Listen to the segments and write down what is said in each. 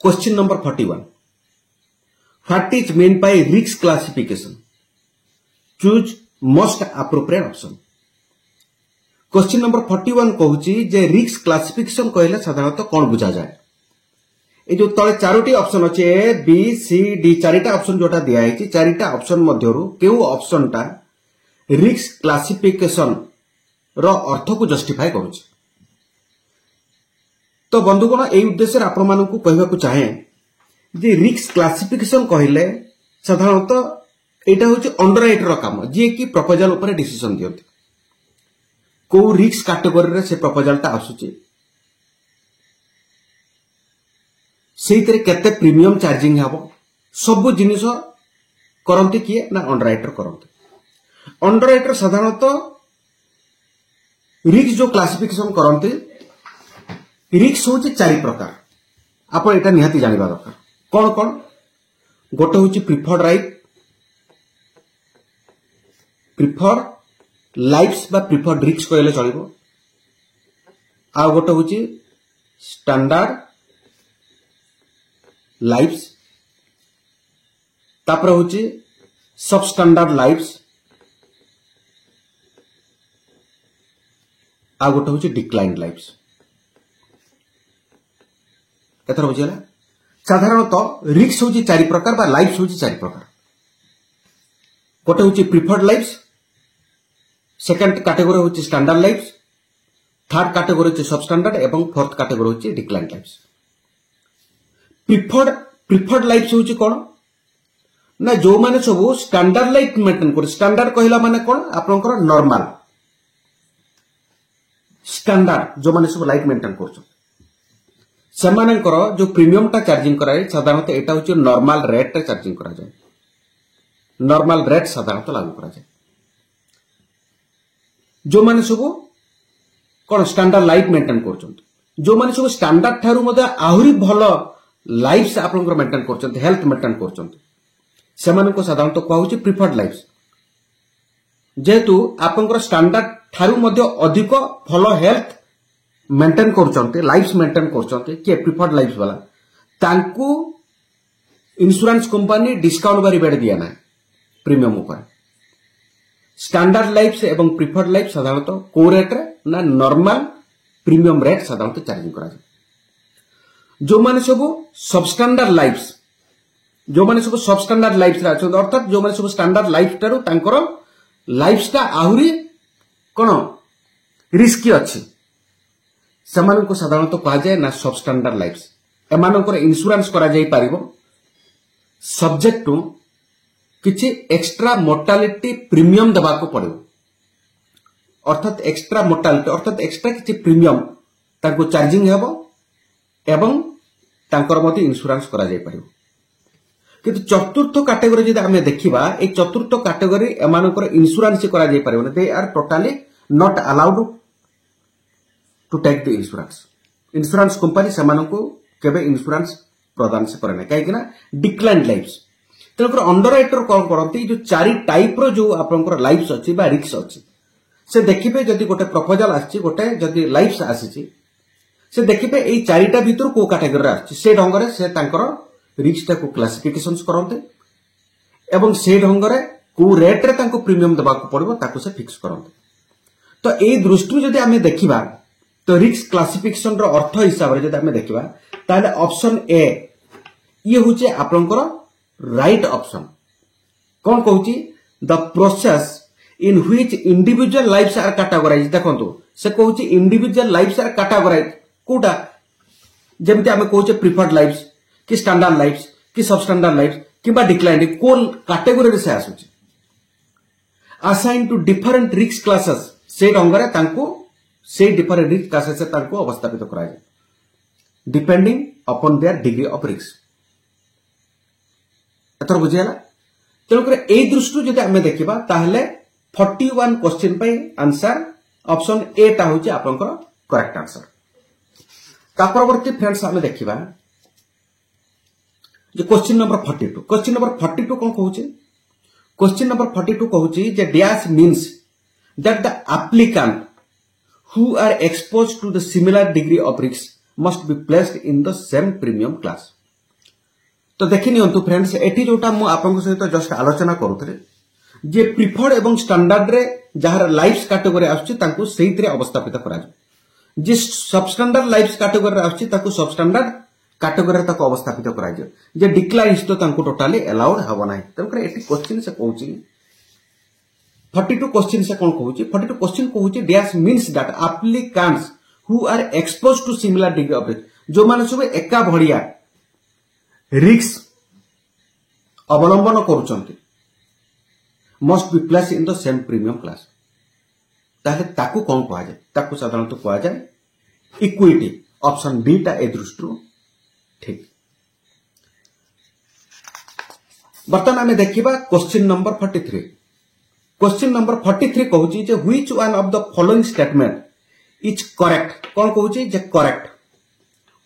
Question number 41. What is meant by risk classification? Choose most appropriate option. Question number 41 कहूची J risk classification कहले साधारणतः कौन बुझा जाए ए जो तले चारोटी ऑप्शन अछि ए बी सी डी चारिटा ऑप्शन जोटा दिया है चारिटा ऑप्शन मध्यरु केउ ऑप्शन टा रिस्क क्लासिफिकेशन रो अर्थ को जस्टिफाई करूची तो बंधुगण ए उद्देश्य रे आपण मानकु कहबा को चाहे जे रिस्क क्लासिफिकेशन कहले साधारणतः एटा होची अंडरराइटर रो काम जे कि प्रपोजल ऊपर डिसीजन दियंती को रिस्क कैटेगरी रे से प्रपोजल ता आसुची सेइतरे केते प्रीमियम चार्जिंग हबो सब जिनिस करंती किए ना अंडरराइटर करंती अंडरराइटर साधारणतः रिस्क जो क्लासिफिकेशन करंती रिस्क होची चारि प्रकार आपण एटा निहाती जानिबा दरकार कोन कोन गोटे होची प्रिफर्ड राइट प्रिफर्ड लाइफ्स बा प्रिफर्ड रिस्क कहले चलिबो आ गोटे होची स्टैंडर्ड लाइफ्स तापर होची सब स्टैंडर्ड लाइफ्स आ गोटे होची डिक्लाइंड लाइफ्स एथर बुझिला साधारणतः रिस्क होची चारि प्रकार बा लाइफ्स होची चारि प्रकार गोटे होची प्रिफर्ड लाइफ्स सेकंड कैटेगरी होची स्टैंडर्ड लाइफ्स थर्ड कैटेगरी होची सब स्टैंडर्ड एवं फोर्थ कैटेगरी होची डिक्लाइंड लाइफ्स प्रिफर्ड लाइफ्स होची कोन ना जो माने सब स्टैंडर्ड लाइफ मेंटेन कर स्टैंडर्ड कहला माने कोन आपनकर नॉर्मल स्टैंडर्ड जो माने सब लाइफ मेंटेन करछो सेमानकर जो प्रीमियम टा चार्जिंग कराए साधारणतः एटा होची नॉर्मल रेट रे चार्जिंग करा जाय नॉर्मल रेट साधारणतः लागू करा जाय जो माने सब कोन स्टैंडर्ड लाइफ मेंटेन करछन जो माने सब स्टैंडर्ड थारु मते आहुरी भलो लाइफ आपनकर मेंटेन करछन हेल्थ मेंटेन करछन सेमानको साधारणतः कोआ होची प्रिफर्ड लाइफ जेतु आपनकर स्टैंडर्ड थारु मते अधिक भलो हेल्थ मेंटेन करछन्ते लाइफ मेंटेन करछन्ते के प्रिफर्ड लाइफ वाला तांकू इंश्योरेंस कंपनी डिस्काउंट बारी बेड दिया ना प्रीमियम ऊपर स्टैंडर्ड लाइफ एवं प्रिफर्ड लाइफ साधारणतः को रेट रे ना नॉर्मल प्रीमियम रेट साधारणतः चार्जिंग करा जाय जो माने सब सबस्टैंडर्ड लाइफ रा छ अर्थात जो माने सब स्टैंडर्ड लाइफ तारु तांकर लाइफ ता आहुरी कोन रिस्की अछि सेमानको साधारणतः कहा जाए ना सब स्टैंडर्ड लाइफ एमानकर इंश्योरेंस करा जाई पारिबो सब्जेक्ट टू किछि एक्स्ट्रा मोर्टालिटी प्रीमियम देबा को पड़िबो अर्थात एक्स्ट्रा मोर्टालिटी अर्थात एक्स्ट्रा किछि प्रीमियम ताको चार्जिंग हेबो एवं तांकर मते इंश्योरेंस करा जाई पारिबो किंतु चतुर्थ कैटेगरी जदि हमें देखिबा ए चतुर्थ कैटेगरी एमानकर इंश्योरेंस करा जाई पारिबो they are totally not allowed to take the insurance company सेमाननको केबे इंश्योरेंस प्रदान से करे ना काहे कि ना डिक्लाइंड लाइफ्स तेनकर अंडरराइटर कौन करती जो चारि टाइप रो जो आपनकर लाइफ्स अछि बा रिस्क अछि से देखिबे जदि गोटे प्रपोजल आछि गोटे जदि लाइफ्स आछि से देखिबे एई चारिटा भीतर को कैटेगरी आछि से ढंगरे से तांकर रिस्क ता को क्लासिफिकेशंस करंते एवं से ढंगरे को रेट रे तांको प्रीमियम देबा को पड़िबो ताको से फिक्स करंते तो एई दृष्टि जदि हमें देखिबा तो रिस्क क्लासिफिकेशन रो अर्थ हिसाब रे जदि हमें देखिबा ताले ऑप्शन ए ये होचे आपनकर राइट ऑप्शन कौन कहूची the process in which individual lifes are categorize देखंतु से कहूची इंडिविजुअल लाइफ्स आर कैटेगराइज कोटा जेमति हमें कहूचे प्रिफर्ड लाइफ्स कि स्टैंडर्ड लाइफ्स कि सब स्टैंडर्ड लाइफ्स किबा डिक्लाइंड कोन कैटेगरी रे से आसुची assign to different risk classes से ढंगरे तांको से डिफरेंट रिस्क क्लासेस से तांको अवस्थापित करा जाय depending upon their degree of risk एथर बुझियाला तेणुकर ए दृष्टि जदि हमें देखिबा ताहले 41 क्वेश्चन पे आंसर ऑप्शन ए टा होची आपनकर करेक्ट आंसर का परवर्ती फ्रेंड्स हमें देखिबा जे क्वेश्चन नंबर 42 कोन कहूची क्वेश्चन नंबर 42 कहूची जे dash means that the applicant who are exposed to the similar degree of risk must be placed in the same premium class तो देखि नियंतु फ्रेंड्स एठी जोटा मु आपन सहित जस्ट आलोचना करूथले जे प्रिफर्ड एवं स्टैंडर्ड रे जहार लाइफ्स कैटेगरी आछी तांको सेहितरे अवस्थापित करा जे जे सब स्टैंडर्ड लाइफ्स कैटेगरी रे आछी ताको सब स्टैंडर्ड कैटेगरी रे ताको अवस्थापित करा जे जे डिक्लाइन्स तो तांको टोटली अलाउड हबो नाही तंकर एठी क्वेश्चन से कहूची 42 क्वेश्चन से कोन कहूची 42 क्वेश्चन कहूची dash means that applicants who are exposed to similar degree of risk जो माने सब एका भड़िया रिस्क अवलंबन करूचंती must be place in the same premium class ताहले ताकू कोन कहा जाय ताकू साधारणतः कहा जाय इक्विटी ऑप्शन बी टा ए दृष्टि ठीक। बर्तमान आमे देखिबा क्वेश्चन नंबर 43 क्वेश्चन नंबर 43 कहूची जे which one of the following statement is correct कोन कहूची जे correct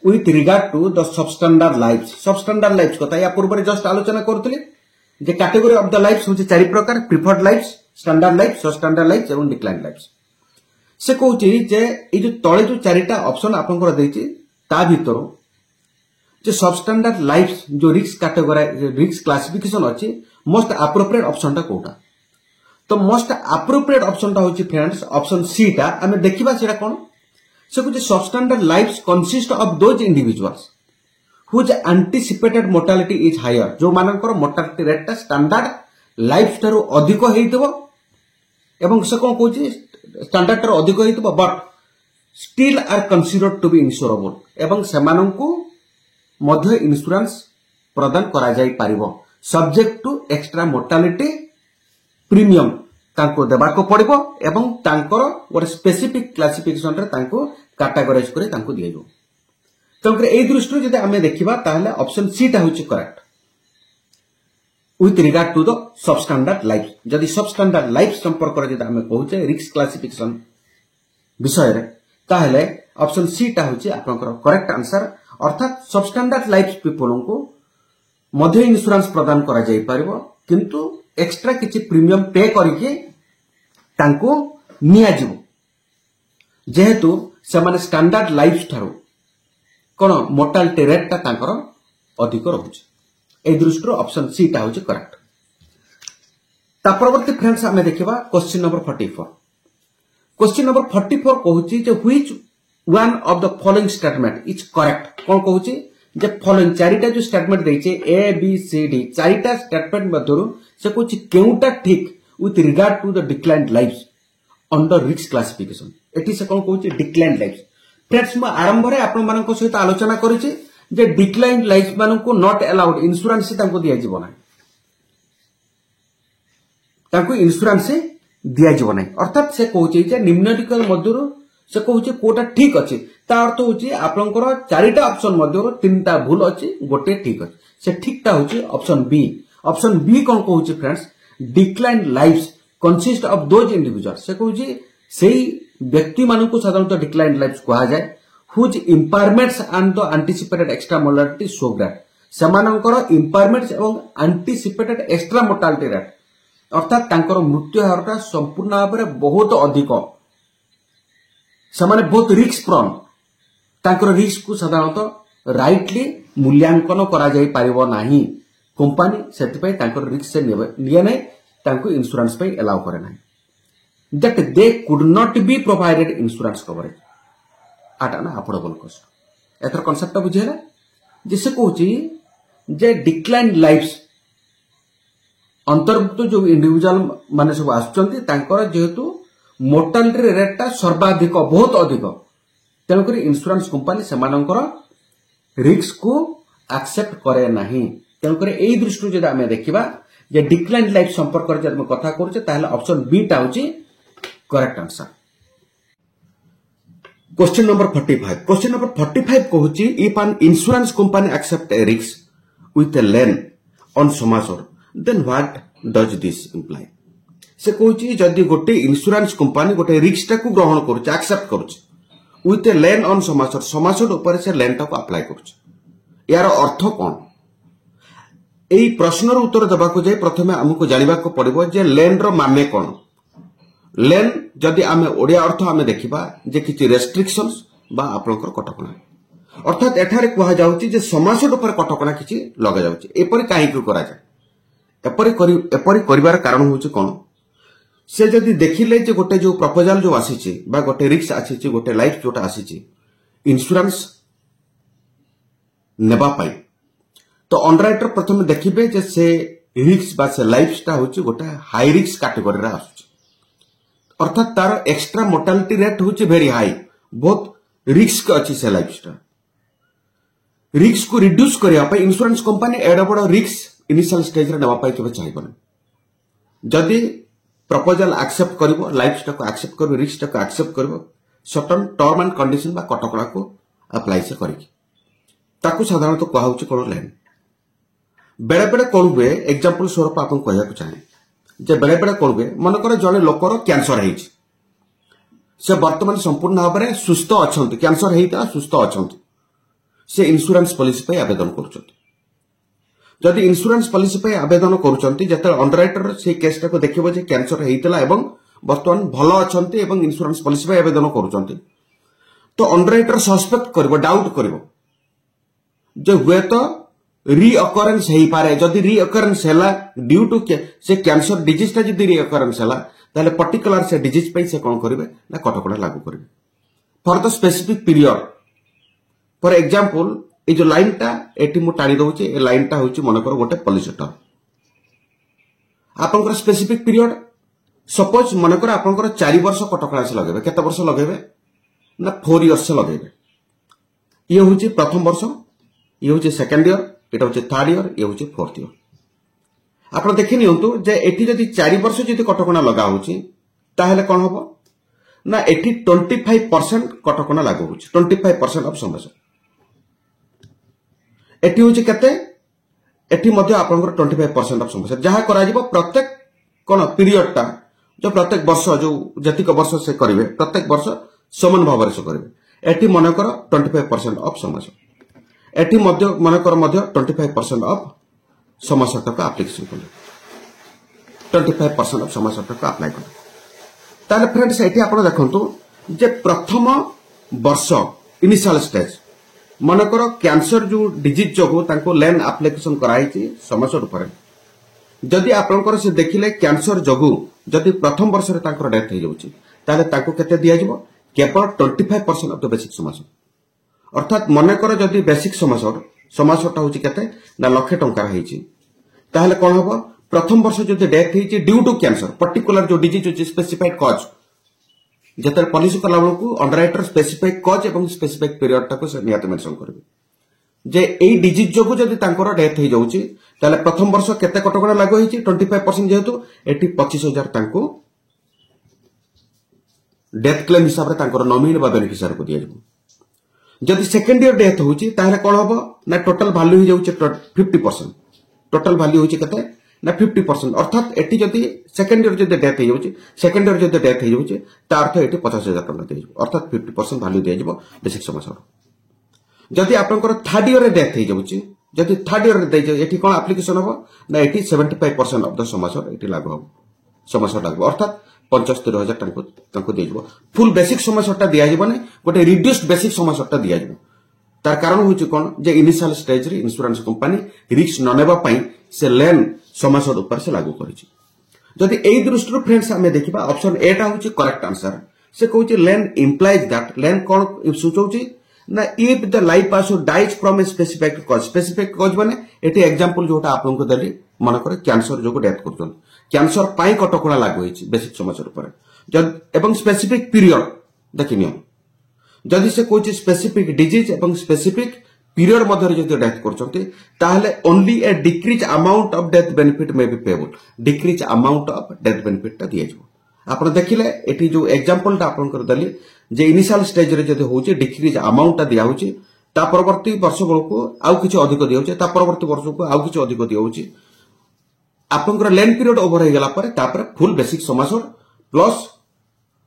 with regard to the substandard lives कथा या पूर्व जस्ट आलोचना करथले जे कैटेगरी ऑफ द लाइफ्स होचे चारि प्रकार preferred lives standard life substandard life एवं डिक्लाइन लाइफ्स से कहूची जे ए जो तळे जो चारिटा ऑप्शन आपन कर देछि ता भीतर जे सबस्टैंडर्ड लाइफ्स जो रिस्क कैटेगरी रिस्क क्लासिफिकेशन अछि मोस्ट एप्रोप्रिएट ऑप्शन ता कोटा तो मोस्ट एप्रोप्रिएट ऑप्शन ता होची फ्रेंड्स ऑप्शन सी ता हमें देखिबा सेटा कोन से कुछ substandard lives consist of those individuals whose anticipated mortality is higher जो मानकर मोर्टालिटी रेट स्टैंडर्ड लाइफ ठारू अधिक हेइतबो एवं से कोन कहूची स्टैंडर्ड ठारू अधिक हेइतबो but still are considered to be insurable एवं सेमानंकु मध्य इंश्योरेंस प्रदान करा जाई पारिबो subject to extra mortality premium तांको देबाको पड़िबो एवं तांकर गोटे स्पेसिफिक क्लासिफिकेशन रे तांको कैटेगराइज करे तांको दियजो तंकर ए दृष्टि जदि हमें देखिबा ताहले ऑप्शन सी ता होची correct with regard to the substandard life जदि सबस्टैंडर्ड लाइफ संपर्क रे जदि हमें कहूचे रिस्क क्लासिफिकेशन विषय रे ताहले ऑप्शन सी ता होची आपनकर करेक्ट आंसर अर्थात सबस्टैंडर्ड लाइफ पीपल को मध्य इंश्योरेंस प्रदान करा जाई परिबो किंतु एक्स्ट्रा किछि प्रीमियम पे करके तांको निया जिवो जेहेतु सेमाने स्टैंडर्ड लाइफ ठारो कोन मोर्टालिटी रेट ता तांकर अधिक रहउछ ए दृष्टि ऑप्शन सी ता होछि करेक्ट। ता परवर्ती फ्रेंड्स हमें देखिबा क्वेश्चन नंबर 44 क्वेश्चन नंबर 44 कहूछि जे which one of the following statement is correct कोन कहूछि जे फॉलोइंग चारिटा जो स्टेटमेंट देइछे ए बी सी डी चारिटा स्टेटमेंट मध्यरु से कहूछि केउटा ठीक with regard to the declined lifes under risk classification एठी से कोन कहूछि डिक्लाइन्ड लाइफ्स फ्रेंड्स म आरंभ रे आपण मानक सहित आलोचना करिछि जे डिक्लाइन्ड लाइफ मानन को नॉट अलाउड इंश्योरेंस तांको दिया जीव ना तांको इंश्योरेंस दिया जीव ना अर्थात से कहूछि जे निम्नलिखित मध्यरु से कहूछि कोटा ठीक अछि ता अर्थ होछि आपनकर चारिटा ऑप्शन मध्यरु तीनटा भूल अछि गोटे ठीक अछि से ठीकटा होछि ऑप्शन बी कोन कहूछि friends declined lifes consist of those individuals से कहूछि सेही व्यक्ति मानकु साधारणतः डिक्लाइन्ड लाइफ्स कहा जाय whose impairments and the anticipated extra mortality so that समानकर इंपायरमेंट्स एवं एंटीसिपेटेड एक्स्ट्रा मोर्टालिटी रेट अर्थात तांकर मृत्यु हारटा संपूर्ण भाबरे बहुत अधिक समाने बहुत रिस्क प्रॉन तांकर रिस्क को साधारणतः राइटली मूल्यांकन करा जाई पारिबो नाही कंपनी सेति पई तांकर रिस्क से निये नै तांको इंश्योरेंस पई अलाउ करे नाही that they could not be provided insurance coverage at an affordable cost एथर कांसेप्ट बुझेला जिसे कहूची जे डिक्लाइन्ड लाइफ्स अंतर्भुक्त जो इंडिविजुअल माने सब आछंती तांकर जेहेतु मोर्टालिटी रेटटा सर्वाधिक बहुत अधिक तेणुक इंश्योरेंस कंपनी सेमानकर रिस्क को एक्सेप्ट करे नाही तेणुक एई दृष्टि जदि आमे देखिबा जे डिक्लाइन्ड लाइफ संपर्क रे जदि कथा करूचे ताहले ऑप्शन बी टा होची करेक्ट आंसर। क्वेश्चन नंबर 45 कहूची if an insurance company accept a risk with a lien on sum assured then what does this imply से कहूची जदि गोटे इंश्योरेंस कंपनी गोटे रिस्क टाकू ग्रहण करूचे एक्सेप्ट करूचे विथ ए लेन ऑन समासर ऊपर से लेन टाकू अप्लाई करूचे यार अर्थ कोन एई प्रश्नर उत्तर देबाको जाय प्रथमे हमकु जानिबाको पड़िबो जे लेन रो माने कोन लेन जदि आमे ओडिया अर्थ आमे देखिबा जे किछि रेस्ट्रिक्शंस बा आपनकर कटकणा अर्थात एठारे कहा जाउची जे समासट ऊपर कटकणा किछि लगा जाउची एपरि काहे कि करा जाय एपरि करिवार कारण होची कोन से जदि देखिले जे गोटे जो प्रपोजल जो आसीची बा गोटे रिस्क आसीची गोटे लाइफ जोटा आसीची इंश्योरेंस नेबा पाई तो अंडरराइटर प्रथम देखिबे जे से रिस्क बा से लाइफटा होची गोटे हाई रिस्क कैटेगरी रा आछी अर्थात तार एक्स्ट्रा मोर्टालिटी रेट होची वेरी हाई बहुत रिस्क अछि से लाइफटा रिस्क को रिड्यूस करिया पई इंश्योरेंस कंपनी एडा बड़ रिस्क इनिशियल स्टेज रे नेबा पाई केबे चाहिबन जदि प्रपोजल एक्सेप्ट करिवो लाइफटा को एक्सेप्ट करिवो रिस्कटा को एक्सेप्ट करिवो सर्टेन टर्म एंड कंडीशन बा कटकड़ा को अप्लाई से करिकी ताकू साधारणतः कहा होची कोन लाइन बेले बेले कोन हुए एग्जांपल स्वरूप आपन कहया को चाहे जे बेले बेले कोन हुए मन कर जने लोकर कैंसर हेछि से वर्तमान संपूर्ण भाव में सुस्थ अछंती कैंसर हेता सुस्थ अछंती से इंश्योरेंस पॉलिसी पे आवेदन करूछंती जदि इंश्योरेंस पॉलिसी पे आवेदन करूछंती जते अंडरराइटर से केसटा को देखिबो जे कैंसर हेतला एवं वर्तमान भलो अछंती एवं इंश्योरेंस पॉलिसी पे आवेदन करूछंती तो अंडरराइटर सस्पेक्ट करबो डाउट करबो जे हुए तो रीअकरेंस हेई पारे जदि रीअकरेंस हैला ड्यू टू से कैंसर डिजीज ता जदि रीअकरेंस हैला ताले पर्टिकुलर से डिजीज पे से कोन करिवे ना कटकड़ा लागू करिवे for the specific period for example ए जो लाइन टा एटी मु टाणी दउची ए लाइन टा होची मन कर गोटे पॉलिसी टर्म आपनकर स्पेसिफिक पीरियड सपोज मन कर आपनकर 4 वर्ष कटकड़ा से लगेबे केते वर्ष लगेबे ना 4 इयर्स से लगेबे ये होची प्रथम वर्ष ये होची सेकंड ईयर एटा होची थर्ड ईयर ये होची फोर्थ ईयर आपण देखि नियंतु जे एठी जदि 4 वर्ष जदि कटकणा लगा होची ताहेले कोन हबो ना एठी 25% कटकणा लागू होची 25% ऑफ समझ एठी होची कते एठी मध्ये आपनकर 25% ऑफ समझ जहा करा जिवो प्रत्येक कोन पीरियड टा जो प्रत्येक वर्ष जो जतिक वर्ष से करिवे प्रत्येक वर्ष समान भाव से करिवे एठी मन कर 25% ऑफ समझ एठी मध्ये मन कर मध्ये 25% ऑफ समस्या को एप्लीकेशन कले 25% ऑफ समस्या को अप्लाई कले ताले फ्रेंड्स एठी आपण देखंतु जे प्रथम वर्ष इनिशियल स्टेज मनकर कैंसर जो डिजीज जगो तांको लैन एप्लीकेशन कराई समस्या ऊपर जदि आपनकर से देखिले कैंसर जगो जदि प्रथम वर्ष रे तांकर डेथ हे जाउची ताले तांको केते दिया जिवो केवल 25% ऑफ द बेसिक समस्या अर्थात मनकर जदि बेसिक समस्याटा होची केते ना लाख टंका हेची ताहले कोन हबो प्रथम वर्ष जदि डेथ हेची ड्यू टू कैंसर पर्टिकुलर जो डिजीज होची स्पेसिफाइड कॉज जते पॉलिसी कला को अंडरराइटर स्पेसिफिक कॉज एवं स्पेसिफिक पीरियड टाको से नियत मेंशन करबे जे एई डिजीज जोगु जदि तांकर डेथ हे जाउची ताले प्रथम वर्ष केते कटकणा लागू हेची 25% जेहेतु एटी 25000 तांको डेथ क्लेम हिसाब रे तांकर नॉमिनी बा बेनिफिशियरी को दिया जबो जदि सेकंड ईयर डेथ होची ताहले कोन हबो ना टोटल वैल्यू हे जाउची 50% टोटल वैल्यू होची केते ना 50% अर्थात एटी जदि सेकंड ईयर जदि डेथ हे जाउची सेकंड ईयर जदि डेथ हे जाउची ता अर्थ एटी 50000 टका दे जाबो अर्थात 50% वैल्यू दे जाबो बेसिक समस्या जदि आपनकर थर्ड ईयर रे डेथ हे जाउची जदि थर्ड ईयर रे दे एटी कोन एप्लीकेशन हबो ना एटी 75% ऑफ द समस्या एटी लागू हबो समस्या लागू अर्थात 75000 टका दे जाबो फुल बेसिक समस्याटा दिया जाबो नै गोटे रिड्यूस्ड बेसिक समस्याटा दिया जाबो तार कारण होची कोन जे इनिशियल स्टेज रे इंश्योरेंस कंपनी रिस्क न नेबा पई से लेन समस्या ऊपर से लागू करिछि जदि एई दृष्टि फ्रेंड्स हमें देखिबा ऑप्शन ए टा होची करेक्ट आंसर से कहूची लेन इंप्लाइज दैट लेन कोन सूचौची ना इफ द लाइफ पासो dies from a specific cause माने एटी एग्जांपल जोटा आपन को देली मन करे कैंसर जो डेथ करछन कैंसर पाई कटकणा लागू होईछि बेसिक समस्या ऊपर जद एवं स्पेसिफिक पीरियड देखिनियो जदि से कहूची स्पेसिफिक डिजीज एवं स्पेसिफिक पीरियड मध्य जदि डेथ करछंती ताहले only A decrease amount of death benefit may be payable decrease amount of death benefit ता दिया जबो आपण देखिले एठी जो एग्जांपल ता आपण कर दली जे इनिशियल स्टेज रे जदि होची डिक्रीज अमाउंट ता दिया होची ता परवर्ती वर्ष को आउ किछ अधिक दिया होची ता परवर्ती वर्ष को आउ किछ अधिक दिया होची आपनकर लेन पीरियड ओवर हे गेला पर ता पर full basic sum assured plus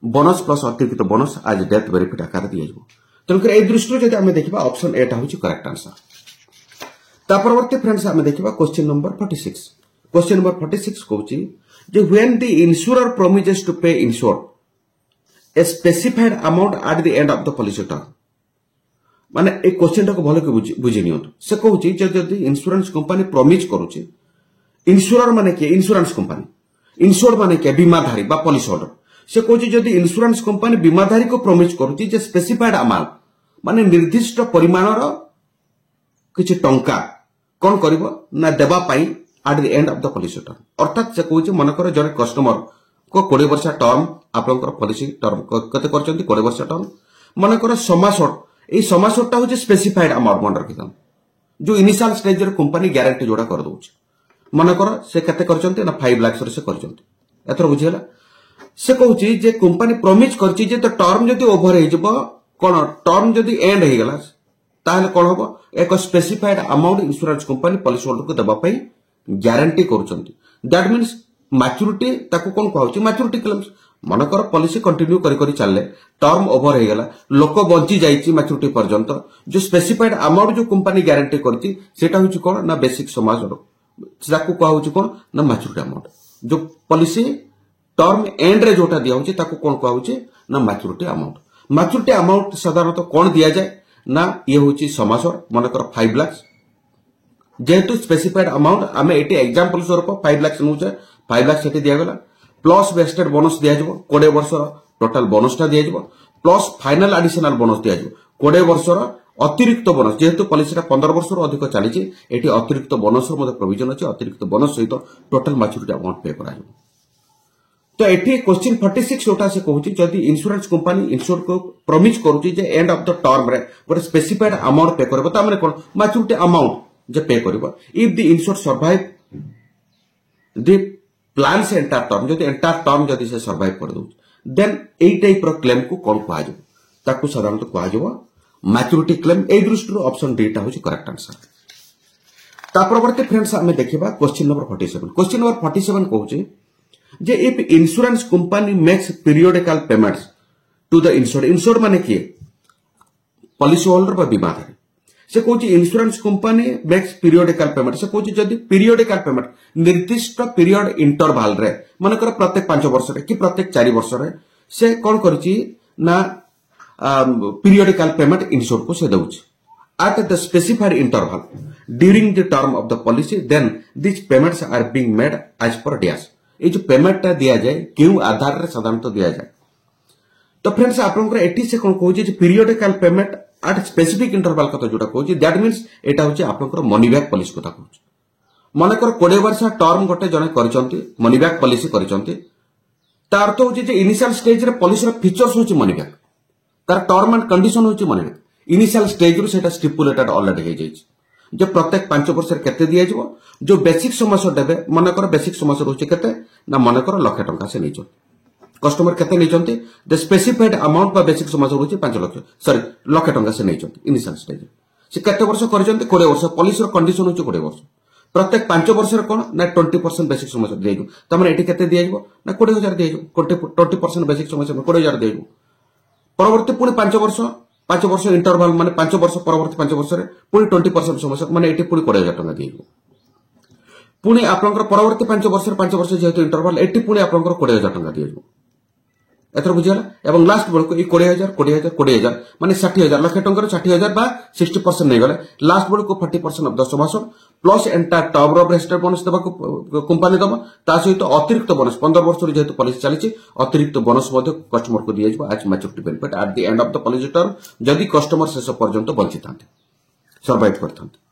bonus plus अतिरिक्त बोनस आज डेथ बेनिफिट आकार दिया जबो तनकर ए दृष्टि जदि हमें देखिबा ऑप्शन ए टा होची करेक्ट आंसर ता परवर्ती फ्रेंड्स हमें देखिबा क्वेश्चन नंबर 46 क्वेश्चन नंबर 46 कहूची जे when the insurer promises to pay insure a specified amount at the end of the policy term माने ए क्वेश्चन टाको भलो के बुझी नियंतु से कहूची जदि इंश्योरेंस कंपनी प्रॉमिस करूची इंश्योरर माने के इंश्योरेंस कंपनी इंश्योर माने के बीमाधारी बा पॉलिसी होल्डर से कहूची जदि इंश्योरेंस कंपनी बीमाधारी को प्रॉमिस करूची जे स्पेसिफाइड अमाउंट माने निर्दिष्ट परिमाणर किछि टंका कोन करिवो ना देबा पई eight the end of the policy term अर्थात से कहूची मन कर जने कस्टमर को 20 वर्ष टर्म आपनकर पॉलिसी टर्म कते करचंती 20 वर्ष टर्म मन कर समासट ए समासटा हो स्पेसिफाइड अमाउंट मन रखिथन जो इनिशियल स्टेज रे कंपनी गारंटी जोड़ा कर दोछ मन कर से कते करचंती ना 5 लाख से करचंती एथर बुझियला से कहूची जे कंपनी प्रॉमिस करची जे तो टर्म जदी ओवर हे जबो कोन टर्म जदी एंड हे गेला ताहले कोन होबो एक specified amount insurance company policy holder को देबा पई गारंटी करचंती दैट मींस मैच्योरिटी ताको कोन कहूची मैच्योरिटी क्लेम्स मनकर पॉलिसी कंटिन्यू करी करी चलले टर्म ओवर हे गेला लोक बंची जाईची मैच्योरिटी पर्यंत जो स्पेसिफाइड अमाउंट जो कंपनी गारंटी करती सेटा होची कोन ना बेसिक समाज ताको कहूची कोन ना मैच्योरिटी अमाउंट जो पॉलिसी टर्म एंड रे जोटा दिया होची ताको कोन कहूची ना मैच्योरिटी अमाउंट साधारणतः कोन दिया जाए ना ये होची समासर मनकर 5 लाख जेहेतु स्पेसिफाइड अमाउंट आमे एटी एग्जांपल स्वरूप 5 लाख नउचे 5 लाख सेठी दिया गेला प्लस वेस्टेड बोनस दिया जबो 20 वर्षर टोटल बोनसटा दिया जबो प्लस फाइनल एडिशनल बोनस दिया जबो 20 वर्षर अतिरिक्त बोनस जेहेतु पॉलिसीटा 15 वर्षर अधिक चलीची एटी अतिरिक्त बोनस मध्ये प्रोविजन अछि अतिरिक्त बोनस सहित टोटल मैच्योरिटी अमाउंट पे करा जबो तो एटी क्वेश्चन 46 जोटा से कहूची जदी इंश्योरेंस कंपनी इंश्योर को प्रॉमिस करूची जे एंड ऑफ द टर्म रे गोटे स्पेसिफाइड अमाउंट पे करबो त माने कोन मैच्योरिटी अमाउंट जे पे करबो if the ensure survive the plan से एंटायर टर्म जदी एंटायर टर्म जदी से सर्वाइव कर दउ देन एई टाइप रो क्लेम को कोन कहा जो ताकू साधारणतः कहा जो मैच्योरिटी क्लेम ए दृष्टि ऑप्शन डी टा होची करेक्ट आंसर ता परवर्ती फ्रेंड्स हमें देखिबा क्वेश्चन नंबर 47 कहूची जे if insurance company makes periodical payments to the insured माने किए पॉलिसी होल्डर बा बीमाधारी से कहूची insurance company makes periodical payment से कहूची जदी पीरियोडिकल पेमेंट निर्दिष्ट पीरियड इंटरवल रे माने कर प्रत्येक 5 वर्ष रे कि प्रत्येक 4 वर्ष रे से कोन करची ना पीरियोडिकल पेमेंट इंश्योर्ड को से दउची at the specified interval during the term of the policy then these payments are being made as per DAS ये जो पेमेंट टा दिया जाए क्यों आधार रे साधारणतः दिया जाए तो फ्रेंड्स आपनकर एटी से कोन कहूची जे periodical payment at specific interval कथा जोटा कहूची दैट मींस एटा होची आपनकर मनी बैक पॉलिसी कथा कहूची मानकर 20 वर्ष टर्म गोटे जने करचंती मनी बैक पॉलिसी करचंती तार तो होची जे इनिशियल स्टेज रे पॉलिसी रो फीचर्स होची मनी बैक तार टर्म एंड कंडीशन होची मनी बैक इनिशियल स्टेज रो सेटा स्टिपुलेटेड ऑलरेडी हे जाई जो प्रत्येक 5 वर्ष रे केते दिया जबो जो बेसिक समस्या देबे मनकर बेसिक समस्या होची केते ना मनकर लाख टंका से नै कस्टमर केते नै चंती द स्पेसिफाइड अमाउंट बा बेसिक समस्या होची 5 लाख सॉरी लाख टंका से नै चंती इनिशियल स्टेज से केते वर्ष करचंती 20 वर्ष पॉलिसी रो कंडीशन होची 20 वर्ष प्रत्येक 5 वर्ष रे कोन ना 20% बेसिक समस्या दिया जबो तमने एटी केते दिया जबो ना 20000 दिया जबो 20% बेसिक समस्या 20000 दिया जबो परवर्ती पुनी 5 वर्ष इंटरवल माने 5 वर्ष परवर्ती 5 वर्ष रे पुनी 20% समस्या माने एटी पुनी 20000 टंका दिया जबो पुनी आपनकर परवर्ती 5 वर्ष जेहेतु इंटरवल एटी पुनी आपनकर 20000 टंका दिया जबो एथर बुझियला एवं लास्ट बेलको ई 20000 माने 60000 लाख टंका 60000 बा 60% नै गले लास्ट बेलको 40% ऑफ 10 मास plus entire term of registered bonus देबा को कंपनी दबा ता सहित अतिरिक्त बोनस 15 वर्ष रे जेहेतु पॉलिसी चलीची अतिरिक्त बोनस मध्ये कस्टमर को दिया जबो आज maturity benefit eight the end of the policy term जदी कस्टमर शेष पर्यंत बंचितांते सर्वाइव करथांते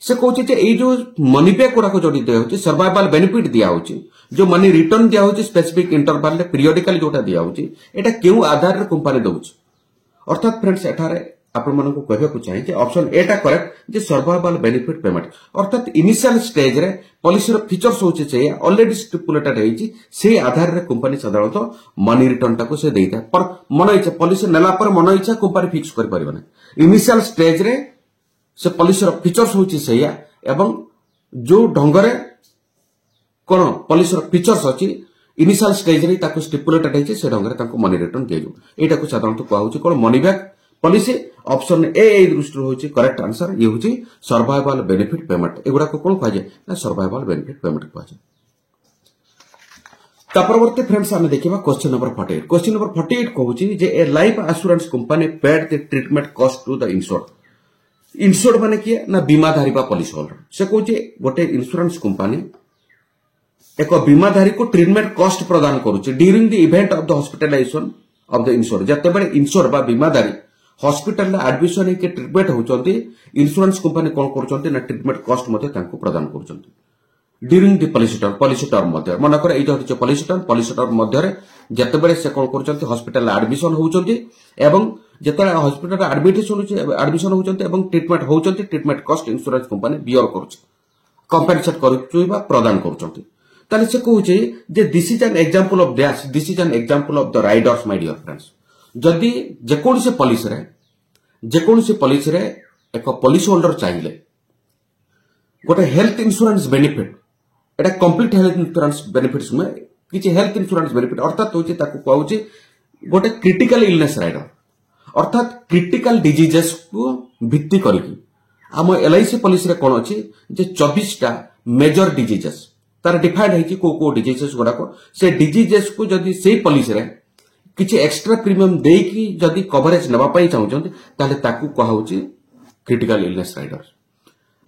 से कहूची जे ए जो मनी बैक गुरा को जोडी दिया होची सर्वाइवल बेनिफिट दिया होची जो मनी रिटर्न दिया होची स्पेसिफिक इंटरवल रे पीरियोडिकल जोटा दिया होची एटा केउ आधार रे कंपनी दउची अर्थात फ्रेंड्स एठारे आपण मानको कहबा को चाहि जे ऑप्शन ए टा करेक्ट जे सर्वाइवल बेनिफिट पेमेंट अर्थात इनिशियल स्टेज रे पॉलिसी रो फीचर्स होची जे ऑलरेडी स्टिपुलेटेड हेची से आधार रे कंपनी साधारणतः मनी रिटर्न टा को से देइता पर मन इच्छा पॉलिसी नेला पर मन इच्छा कंपनी फिक्स कर परिबने इनिशियल स्टेज रे से पॉलिसी रो फीचर्स होची सेया एवं जो ढंगरे कोन पॉलिसी रो फीचर्स अछि इनिशियल स्टेज रे ताको स्टिपुलेटेड हेछि से ढंगरे ताको मनी रिटर्न दियजो एटा को साधारणतः कहू छी कोन money back policy option A दृष्टि होची करेक्ट आंसर ये होची सर्वाइवल बेनिफिट पेमेंट एगुडा को कोन कहजे ना सर्वाइवल बेनिफिट पेमेंट कहजे परवर्ती फ्रेंड्स आम देखा क्वेश्चन नंबर 48 क्वेश्चन नंबर 48 कहूँ जे a life assurance company paid the treatment cost to the insured माने किए ना बीमाधारी पॉलिसी होल्डर से कहूँ गोटे इंश्योरेंस कंपनी एक बीमाधारी को ट्रीटमेंट कॉस्ट प्रदान करुचे during the event of the hospitalisation of the insured जतेबेले इंश्योर्ड बा बीमाधारी हॉस्पिटल में एडमिशन होकर ट्रीटमेंट होचंती इंश्योरेंस कंपनी कौन करचंती ना ट्रीटमेंट कॉस्ट मते तांको प्रदान करचंती ड्यूरिंग द पॉलिसी टर्म मध्य मनकर एई जो पॉलिसी टर्म मध्य जतेबेले से कौन करचंती हॉस्पिटल एडमिशन होचंती एवं जतले हॉस्पिटल एडमिशन होचंती एवं ट्रीटमेंट होचंती treatment cost insurance company bear करूछ कंपेनसेट करूछ बा प्रदान करचंती ताले से कहूचे जे this is an example of that this is an example of the riders my dear friends जदि जेकोसी पॉलिसी रे एक पॉलिसी होल्डर चाहिए गोटे हेल्थ इंश्योरेंस बेनिफिट एटा कंप्लीट हेल्थ इंश्योरेंस बेनिफिट्स में किछि हेल्थ इंश्योरेंस बेनिफिट अर्थात होछि ताकू कहूछि गोटे क्रिटिकल इलनेस राइडर अर्थात क्रिटिकल डिजीजेस को भित्ति करिकि आम एलआईसी पॉलिसी रे कोन अछि जे 24 टा मेजर डिजीजेस तार डिफाइंड है को डिजीजेस गुड़ाक से डिजीजेस को जदि से पॉलिसी रे किछि एक्स्ट्रा प्रीमियम देकी जदि कवरेज नेबा पई चाहउछन ताले ताकू कहाउछि क्रिटिकल इलनेस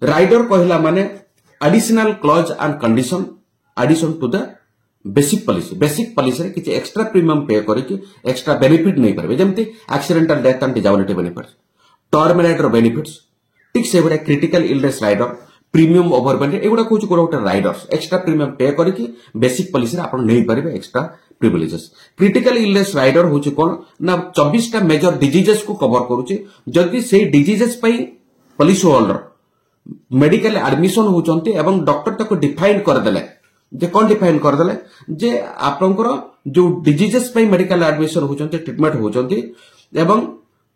राइडर कहला माने additional clause and condition addition to the basic policy रे किछि एक्स्ट्रा प्रीमियम पे करके एक्स्ट्रा बेनिफिट नै परबे जेमति accidental death and disability benefits terminator benefits ठीक से बडे क्रिटिकल इलनेस राइडर प्रीमियम ओवरबेंड एगुडा कहूँ गोटे राइडर्स एक्स्ट्रा प्रीमियम पे करके बेसिक पॉलिसी आप नहीं पारे extra privileges critical illness rider हूँ कौन ना 24 टा मेजर डिजीजेस को कवर करुचे जदि से diseases policy holder medical admission होचंती एवं डॉक्टर तक डिफाइन करदेले जे कौन डिफाइन करदेले जे आपनकर जो डिजीजेस मेडिकल एडमिशन होचंती ट्रीटमेंट होचंती एवं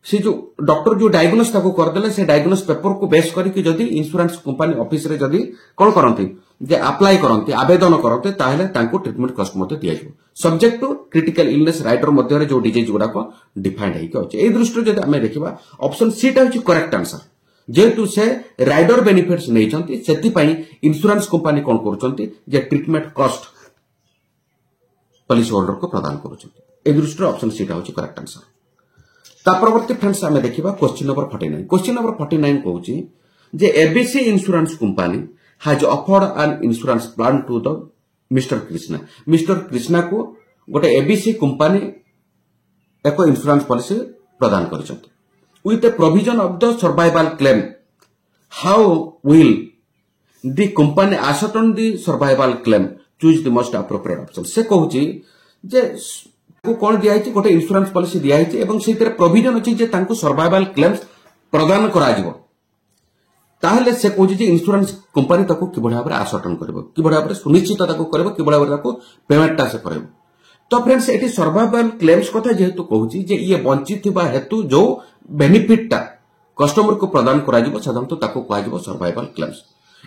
से जो डॉक्टर जो डायग्नोस ताको करदेले से डायग्नोस पेपर को बेस करके जदि इंश्योरेंस कंपनी ऑफिस रे जदि कोन करंती जे अप्लाई करंती आवेदन करंती ताहेले तांको ट्रीटमेंट कॉस्ट मते दिया जाय subject to critical illness rider मध्य रे जो डिजीज गुडा को डिफाइंड है कि अछि ए दृष्टि जदि हमें देखिबा ऑप्शन सी टा अछि करेक्ट आंसर जेतु से राइडर बेनिफिट्स नै छंती सेति पई इंश्योरेंस कंपनी कोन करचंती जे ट्रीटमेंट कॉस्ट पॉलिसी होल्डर को प्रदान करचंती ए दृष्टि ऑप्शन सी टा अछि करेक्ट आंसर परवर्ती फ्रेंड्स आम देखा क्वेश्चन नंबर 49 क्वेश्चन नंबर 49 कहूँ जे ABC insurance company has offered an insurance plan to the Mr Krishna को गोटे एबीसी कंपनी एक इंश्योरेंस पॉलिसी प्रदान कर with the provision of the survival claim how will the company ascertain the survival claim choose the most appropriate option से कहूँ जे को कौन दिया गोटे इंश्योरेंस पॉलिसी दिया एवं से प्रोविजन अच्छी जे तांको सर्वाइवल क्लेम्स प्रदान करा जिवो ताहले से कहूँ इंश्योरेंस कंपनी ताको कि भाव में आसर्टन करिवो कि भाव सुनिश्चित ताको करिवो कि भाव में पेमेंटा से करिवो तो फ्रेंड्स एटी सर्वाइवल क्लेम्स कथा जेहेतु कहूँ जे ये वंचित हेतु जो बेनिफिटा कस्टमर को प्रदान करा जिवो साधारणतः ताको कहा जिवो सर्वाइवल क्लेम्स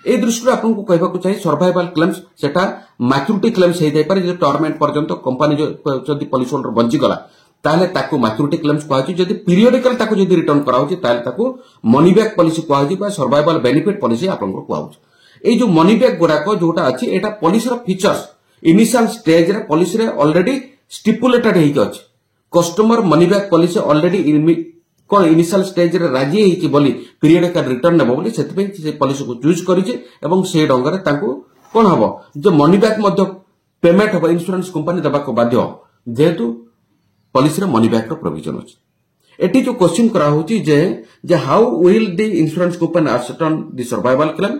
ए दृष्टि आपको कहवाक चाहिए सर्वाइवल क्लेम्स सेटा मैच्योरिटी क्लेम्स हो जाए जो टर्म एंड पर्यंत कंपनी जो पॉलिसी होल्डर बंचीगला ताहले ताको मैच्योरिटी क्लेम्स कहछि जदि पीरियडिकल ताको जदि रिटर्न कराउछि ताहले ताको मनी बैक पॉलिसी कहछि बा सर्वाइवल बेनिफिट पॉलिसी आपनको कहउछि ए जो मनी बैक गुडाको जोटा अछि एटा पॉलिसी रो फीचर्स इनिशियल स्टेज रे पॉलिसी रे ऑलरेडी स्टिपुलेटेड हेकि अछि customer money back policy already कौन इनिशियल स्टेज रे राजी हेकि बोली पीरियडिकल रिटर्न नेबो बोली सेति से पॉलिसी को चूज करिछि एवं से ढंगरे ताको कोन हबो जो मनी बैक मध्य पेमेंट हबो इंश्योरेंस कंपनी देबा को बाध्य जेहेतु पॉलिसी रे मनी बैक रो प्रोविजन अछि एटी जो क्वेश्चन करा होछि जे how will the insurance company ascertain the survival claim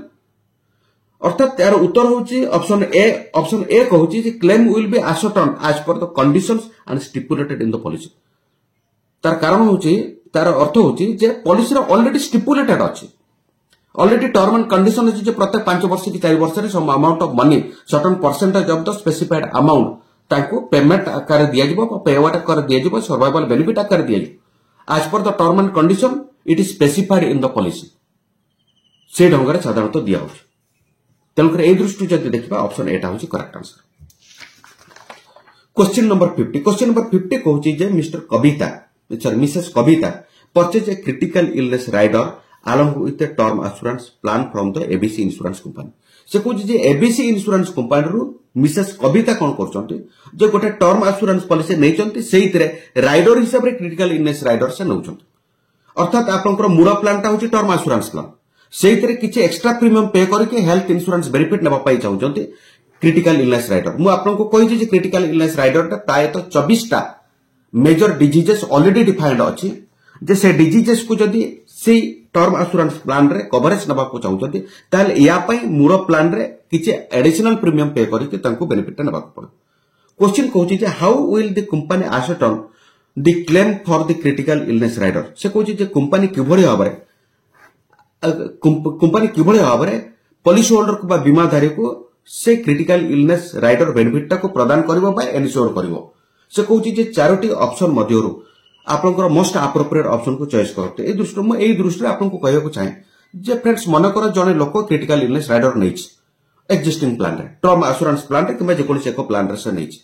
अर्थात यार उत्तर होछि ऑप्शन ए कहूछि जे claim will be ascertained as per the conditions and stipulated in the policy तार कारण होछि तार अर्थ होछि जे पॉलिसी रे ऑलरेडी स्टिपुलेटेड अछि ऑलरेडी टर्म एंड कंडीशन अछि जे प्रत्येक 5 वर्ष की 4 वर्ष रे some amount of money certain percentage of the specified amount ताको पेमेंट आकार दिया जिवो पेआउट आकार दिया जिवो सर्वाइवल बेनिफिट आकार दिया जिवो as per the term and condition it is specified in the policy से ढंगरे साधारणतः दिया होछि तेलकर ए दृष्टि जदि देखिबा ऑप्शन एटा होछि करेक्ट आंसर क्वेश्चन नंबर 50 कहूछि जे Mrs Kavita purchase a critical illness rider along with a term assurance plan from the ABC insurance company से कहूँ जे ABC insurance company रू मिसेस कविता कौन करछंती जे गोटे टर्म एश्योरेंस पॉलिसी नैचंती सेइतरे राइडर हिसाब रे क्रिटिकल इलनेस राइडर से नौचंती अर्थात आपनकर मूल प्लान टा होची टर्म एश्योरेंस प्लान सेइतरे किछि एक्स्ट्रा प्रीमियम पे करके हेल्थ इंश्योरेंस बेनिफिट नेबा पाई चाहउचंती क्रिटिकल इलनेस राइडर मु आपनको कहि जे क्रिटिकल इलनेस राइडर टा प्राय तो 24 टा मेजर डिजीजेस ऑलरेडी डिफाइंड अछि जे से डिजीजेस को जदी से टर्म एश्योरेंस प्लान रे कवरेज नबा को चाहउचंती ताले या पई मूल प्लान रे किछि एडिशनल प्रीमियम पे करके तांको बेनिफिट नबा को पड़े क्वेश्चन कहउची जे how will the company ascertain the claim for the critical illness rider से कहउची जे कंपनी किभଳି भाबरे पॉलिसी होल्डर को बा बीमाधारी को से क्रिटिकल इलनेस राइडर बेनिफिट को प्रदान करिवो बा एन्श्योर करिवो से कहउची जे चारोटी ऑप्शन मध्यरु आपनकर मोस्ट एप्रोप्रिएट ऑप्शन को चॉइस करते ए दृष्टि आपनको कहया को चाहे जे फ्रेंड्स मन कर जने लोक क्रिटिकल इलनेस राइडर नैछि एक्जिस्टिंग प्लान रे टर्म एश्योरेंस प्लान रे किबा जे कोन से को प्लान रे से नैछि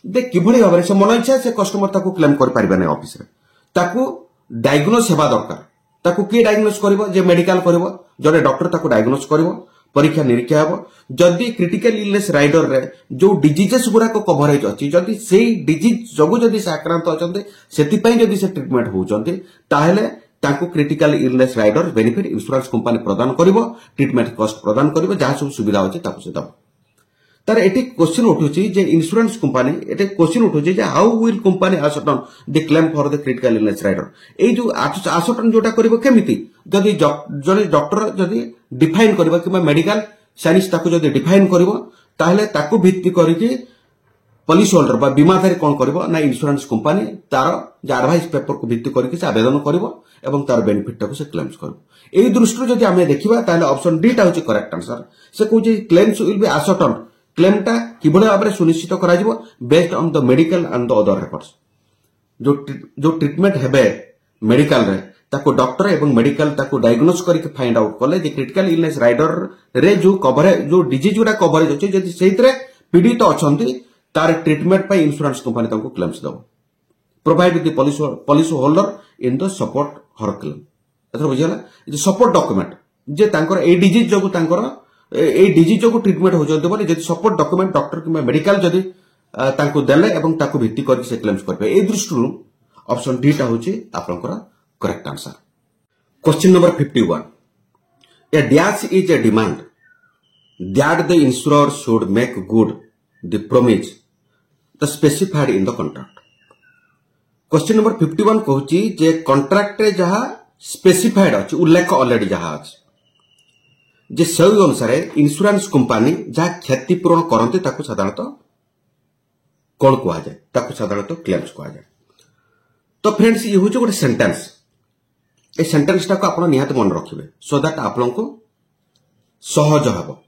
दे किभଳି भाबरे से मन इच्छा से कस्टमर ताको क्लेम कर पारिबा नै ऑफिस रे ताको डायग्नोस हेबा दरकार ताको के डायग्नोस करबो जे मेडिकल करबो जने डॉक्टर ताको डायग्नोस करबो परीक्षा निरीक्षा हेबो जदी क्रिटिकल इलनेस राइडर रे जो डिजीजेस गुरा को कवरेज अछि जदी सेही डिजीज जगु जदी से आक्रांत अछन्ते सेति पई जदी से ट्रीटमेंट होउचन्ते ताहेले ताको critical illness rider benefit insurance company प्रदान करिवो ट्रीटमेंट कॉस्ट प्रदान करिवो जहा सब सुविधा अछि ताको से दबो तार एटी क्वेश्चन उठुची जे इंश्योरेंस कंपनी एटी क्वेश्चन उठुची जे how will company ascertain the claim for the critical illness rider ए जो ascertain जोटा करिवो केमिति जदी जने डॉक्टर जदी डिफाइन करिवो कि मेडिकल साइंस ताको जदी डिफाइन करिवो ताहले ताको भित्ति करिकि पॉलिसी होल्डर बा बीमाधारी कोन करिवो ना इंश्योरेंस कंपनी तार जे एडवाइस पेपर को भित्ति करिकि से आवेदन करिवो एवं तार बेनिफिट ताको से क्लेम्स करिवो एई दृष्टि जदी हमें देखिबा ताहले ऑप्शन डी टा होची करेक्ट आंसर से कहूची claims will be ascertain claim टा किभଳି भाबरे सुनिश्चित करा जिवो based on the medical and the other records जो ट्रीटमेंट हेबे मेडिकल रे ताको डॉक्टर एवं मेडिकल ताको डायग्नोस करके फाइंड आउट करले जे क्रिटिकल इलनेस राइडर रे जो कवरेज जो डिजीज गुडा कवरेज अछि जदी सेहितरे पीड़ित अछंती तार ट्रीटमेंट पई इंश्योरेंस कंपनी ताको क्लेम्स दबो provide the policy holder in the support her claim एथर बुझियला जे सपोर्ट डॉक्यूमेंट जे तांकर ए डिजीज जगु तांकर ए डिजीज जगु ट्रीटमेंट हो जते बोले जदी सपोर्ट डॉक्यूमेंट डॉक्टर कि मेडिकल जदी तांको देले एवं ताको भित्ति करके से क्लेम्स करबे ए दृष्टिरु ऑप्शन डी टा होची आपनकर correct answer question number 51 a dash is a demand that the insurer should make good the promise the specified in the contract question number 51 कहूची जे कॉन्ट्रैक्ट रे जहा स्पेसिफाइड अछि उल्लेख ऑलरेडी जहा अछि जे सही अनुसार इंश्योरेंस कंपनी जहा क्षतिपूरण करते ताको साधारणतः कौन कहा जाए ताको साधारणतः क्लेम्स कहा जाए तो फ्रेंड्स ये होचे गोटे सेंटेंस ए सेंटेंस टाको आपण निहात मन रखिबे सो दैट आपण को सहज हबो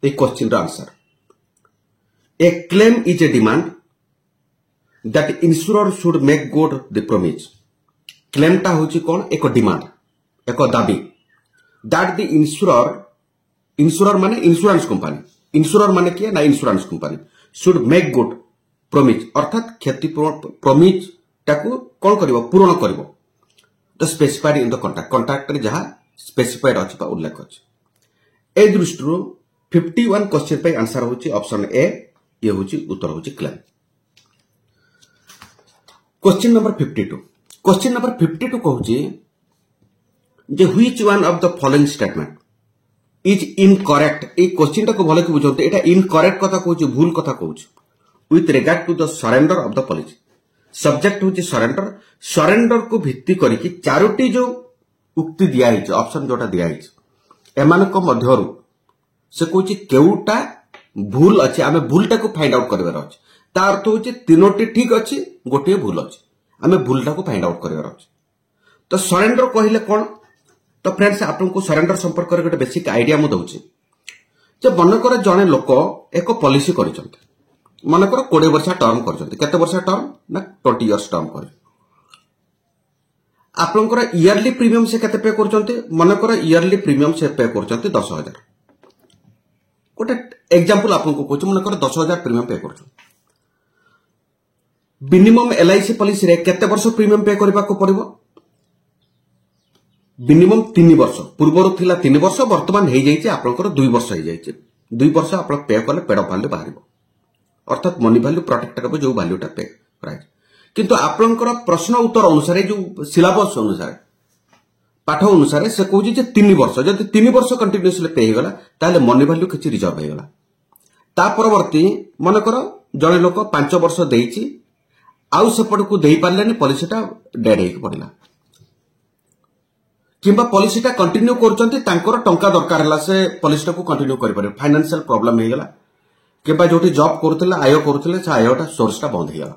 ए क्वेश्चन रो answer a claim is a demand that insurer should make good the promise claim टा होची कोन एक डिमांड एक दाबी दैट द इंश्योरर माने इंश्योरेंस कंपनी इंश्योरर माने किया ना insurance company should make good promise अर्थात क्षतिपूरण प्रॉमिस टाको कोन करबो पूर्ण करबो the specified in the contract रे जहा स्पेसिफाइड अछि बा उल्लेख अछि ए दृष्टिरु 51 क्वेश्चन पे आंसर होची ऑप्शन ए ये होची उत्तर होची क्लेम क्वेश्चन नंबर 52 कहूची जे which one of the following statement is incorrect ए क्वेश्चन टा को भले कि बुझते एटा इनकरेक्ट कथा कहूची भूल कथा कहूची with regard to the surrender of the policy subject होची सरेंडर को भित्ति करिकि चारोटी जो उक्ति दिया हिच ऑप्शन जोटा दिया हिच एमान को मध्यरु से कहूची केउटा भूल अछि आमे भूलटा को फाइंड आउट करबार अछि ता अर्थ होची तीनोटी ठीक अछि गोटे भूल अछि आमे भूलटा को फाइंड आउट करबार अछि तो सरेंडर कहिले कोन तो फ्रेंड्स आपको सरेंडर संपर्क गोटे बेसिक आइडिया मु दउची जे मनकर जने लोक एक पॉलिसी करिसंत मनकर 20 वर्ष टर्म करिसंत केते वर्ष टर्म ना 20 इयर्स टर्म कर आपनकर इयरली प्रीमियम से केते पे करचंत मनकर इयरली प्रीमियम से पे करचंत 10000 गोटे एग्जांपल आपको कहूँ मनकर 10000 प्रीमियम पे करचो मिनिमम एलआईसी पॉलिसी रे केते वर्ष प्रीमियम पे करबा को पड़िबो मिनिमम 3 वर्ष पूर्वर थिला 3 वर्ष वर्तमान हे जाइए आपनकर 2 वर्ष हे जाइए 2 वर्ष आप पे कले पेड़ फाले बाहर अर्थात मनी वैल्यू प्रोटेक्ट करबो जो वैल्यूटा पे कराय किंतु आपनकर प्रश्न उत्तर अनुसार जो सिलेबस अनुसार पाठ अनुसार से कहूँ जे 3 वर्ष जदि 3 वर्ष कंटिन्यूअसली पे हो गला ताले मनी वैल्यू किछि रिजर्व हो गला ता परवर्ती मन कर जने लोक 5 वर्ष देइछि आउ सेपट को देई पारलेनी पॉलिसीटा डेड हेक पड़िला किंबा पॉलिसीटा कंटिन्यू करचंती तांकर टंका दरकार हला से पॉलिसीटा को कंटिन्यू करि पारे फाइनेंशियल प्रॉब्लम हे गला किंबा जोटी जॉब करथले आय करथले से आयटा सोर्सटा बंद हे गला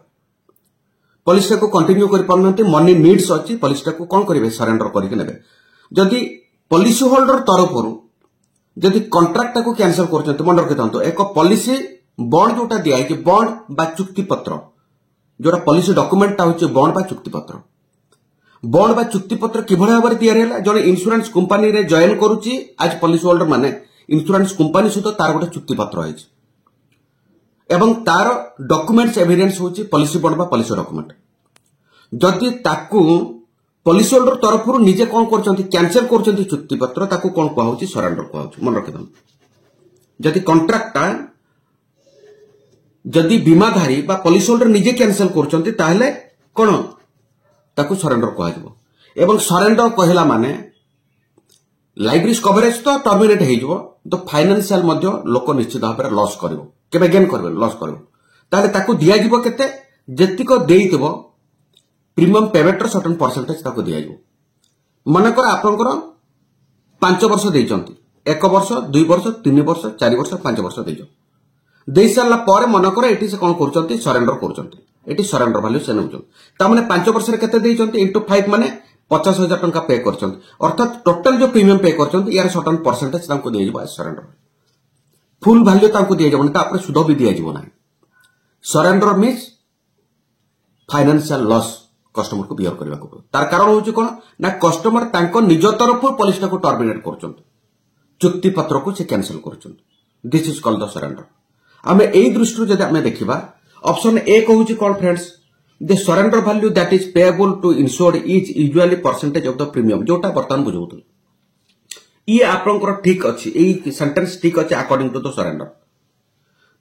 पॉलिसीटा को कंटिन्यू करि पारनते मनी नीड्स अछि पॉलिसीटा को कोन करिवे सरेंडर करिके नेबे जदि पॉलिसी होल्डर तरफरु जदि कॉन्ट्रैक्ट को कैंसिल करचंते मन रखिथंतो एक पॉलिसी बॉन्ड जोटा दिया कि बॉन्ड बा चुक्ति पत्र जोटा पॉलिसी डॉक्यूमेंट ता होचे बॉन्ड बा चुक्ति पत्र बॉन्ड बा चुक्ति पत्र किभଳି भाବରେ तैयार ହେଲା जने इंश्योरेंस कंपनी रे जॉइन करूची आज पॉलिसी होल्डर माने इंश्योरेंस कंपनी सहित तार गोटे चुक्ति पत्र होइछ एवं तार डॉक्यूमेंट्स एविडेंस होची पॉलिसी बॉन्ड बा पॉलिसी डॉक्यूमेंट जदि ताकू पॉलिसी होल्डर तरफरु निजे कोन करचंती कैंसिल करचंती चुक्ति पत्र ताकू कोन कहौ होची सरेंडर कहौ होची मन रखिदम जदि कॉन्ट्रैक्ट जदि बीमाधारी बा पॉलिसी होल्डर निजे कैंसिल करचंती ताहले कोन ताकू सरेंडर कहै जबो एवं सरेंडर कहला माने लाइफ रिस्क कवरेज तो टर्मिनेट हे जबो तो फाइनेंशियल मध्ये लोक निश्चित भाबरे लॉस करबो केबे गेन करबो लॉस करबो ताले ताकू दिया जबो केते जेतिको देइतबो प्रीमियम पेमेंट रो सर्टेन परसेंटेज ताकू दिया जबो मन कर आपनकर 5 वर्ष देइचंती 1 वर्ष 2 वर्ष 3 वर्ष 4 वर्ष 5 वर्ष देइचो देइ सारला पर मन कर एठी से कोन करचंती सरेंडर करचंती एटी सरेंडर वैल्यू से नउचन ता माने 5 वर्ष रे केते देइचंती इनटू 5 माने 50,000 टंका पे करचंती अर्थात टोटल जो प्रीमियम पे करचंती यार सर्टेन परसेंटेज तांको दिया जबो सरेंडर फुल वैल्यू तांको दिया जबो ता पर सुध भी दिया जबो नाही surrender means financial loss customer को बियर करबा को तार कारण होची कोन ना कस्टमर तांको निज तरफ पॉलिसी को टर्मिनेट करचंती चुक्ति पत्र को से कैंसिल करचंती this is called the surrender हमें एई दृष्टि जदि हमें देखिबा ऑप्शन ए कहूची कोन friends the surrender value that is payable to insured is usually percentage of the premium जोटा बर्तमान बुझौतु ये आपनकर ठीक अछि एई सेंटेंस ठीक अछि अकॉर्डिंग टू द सरेंडर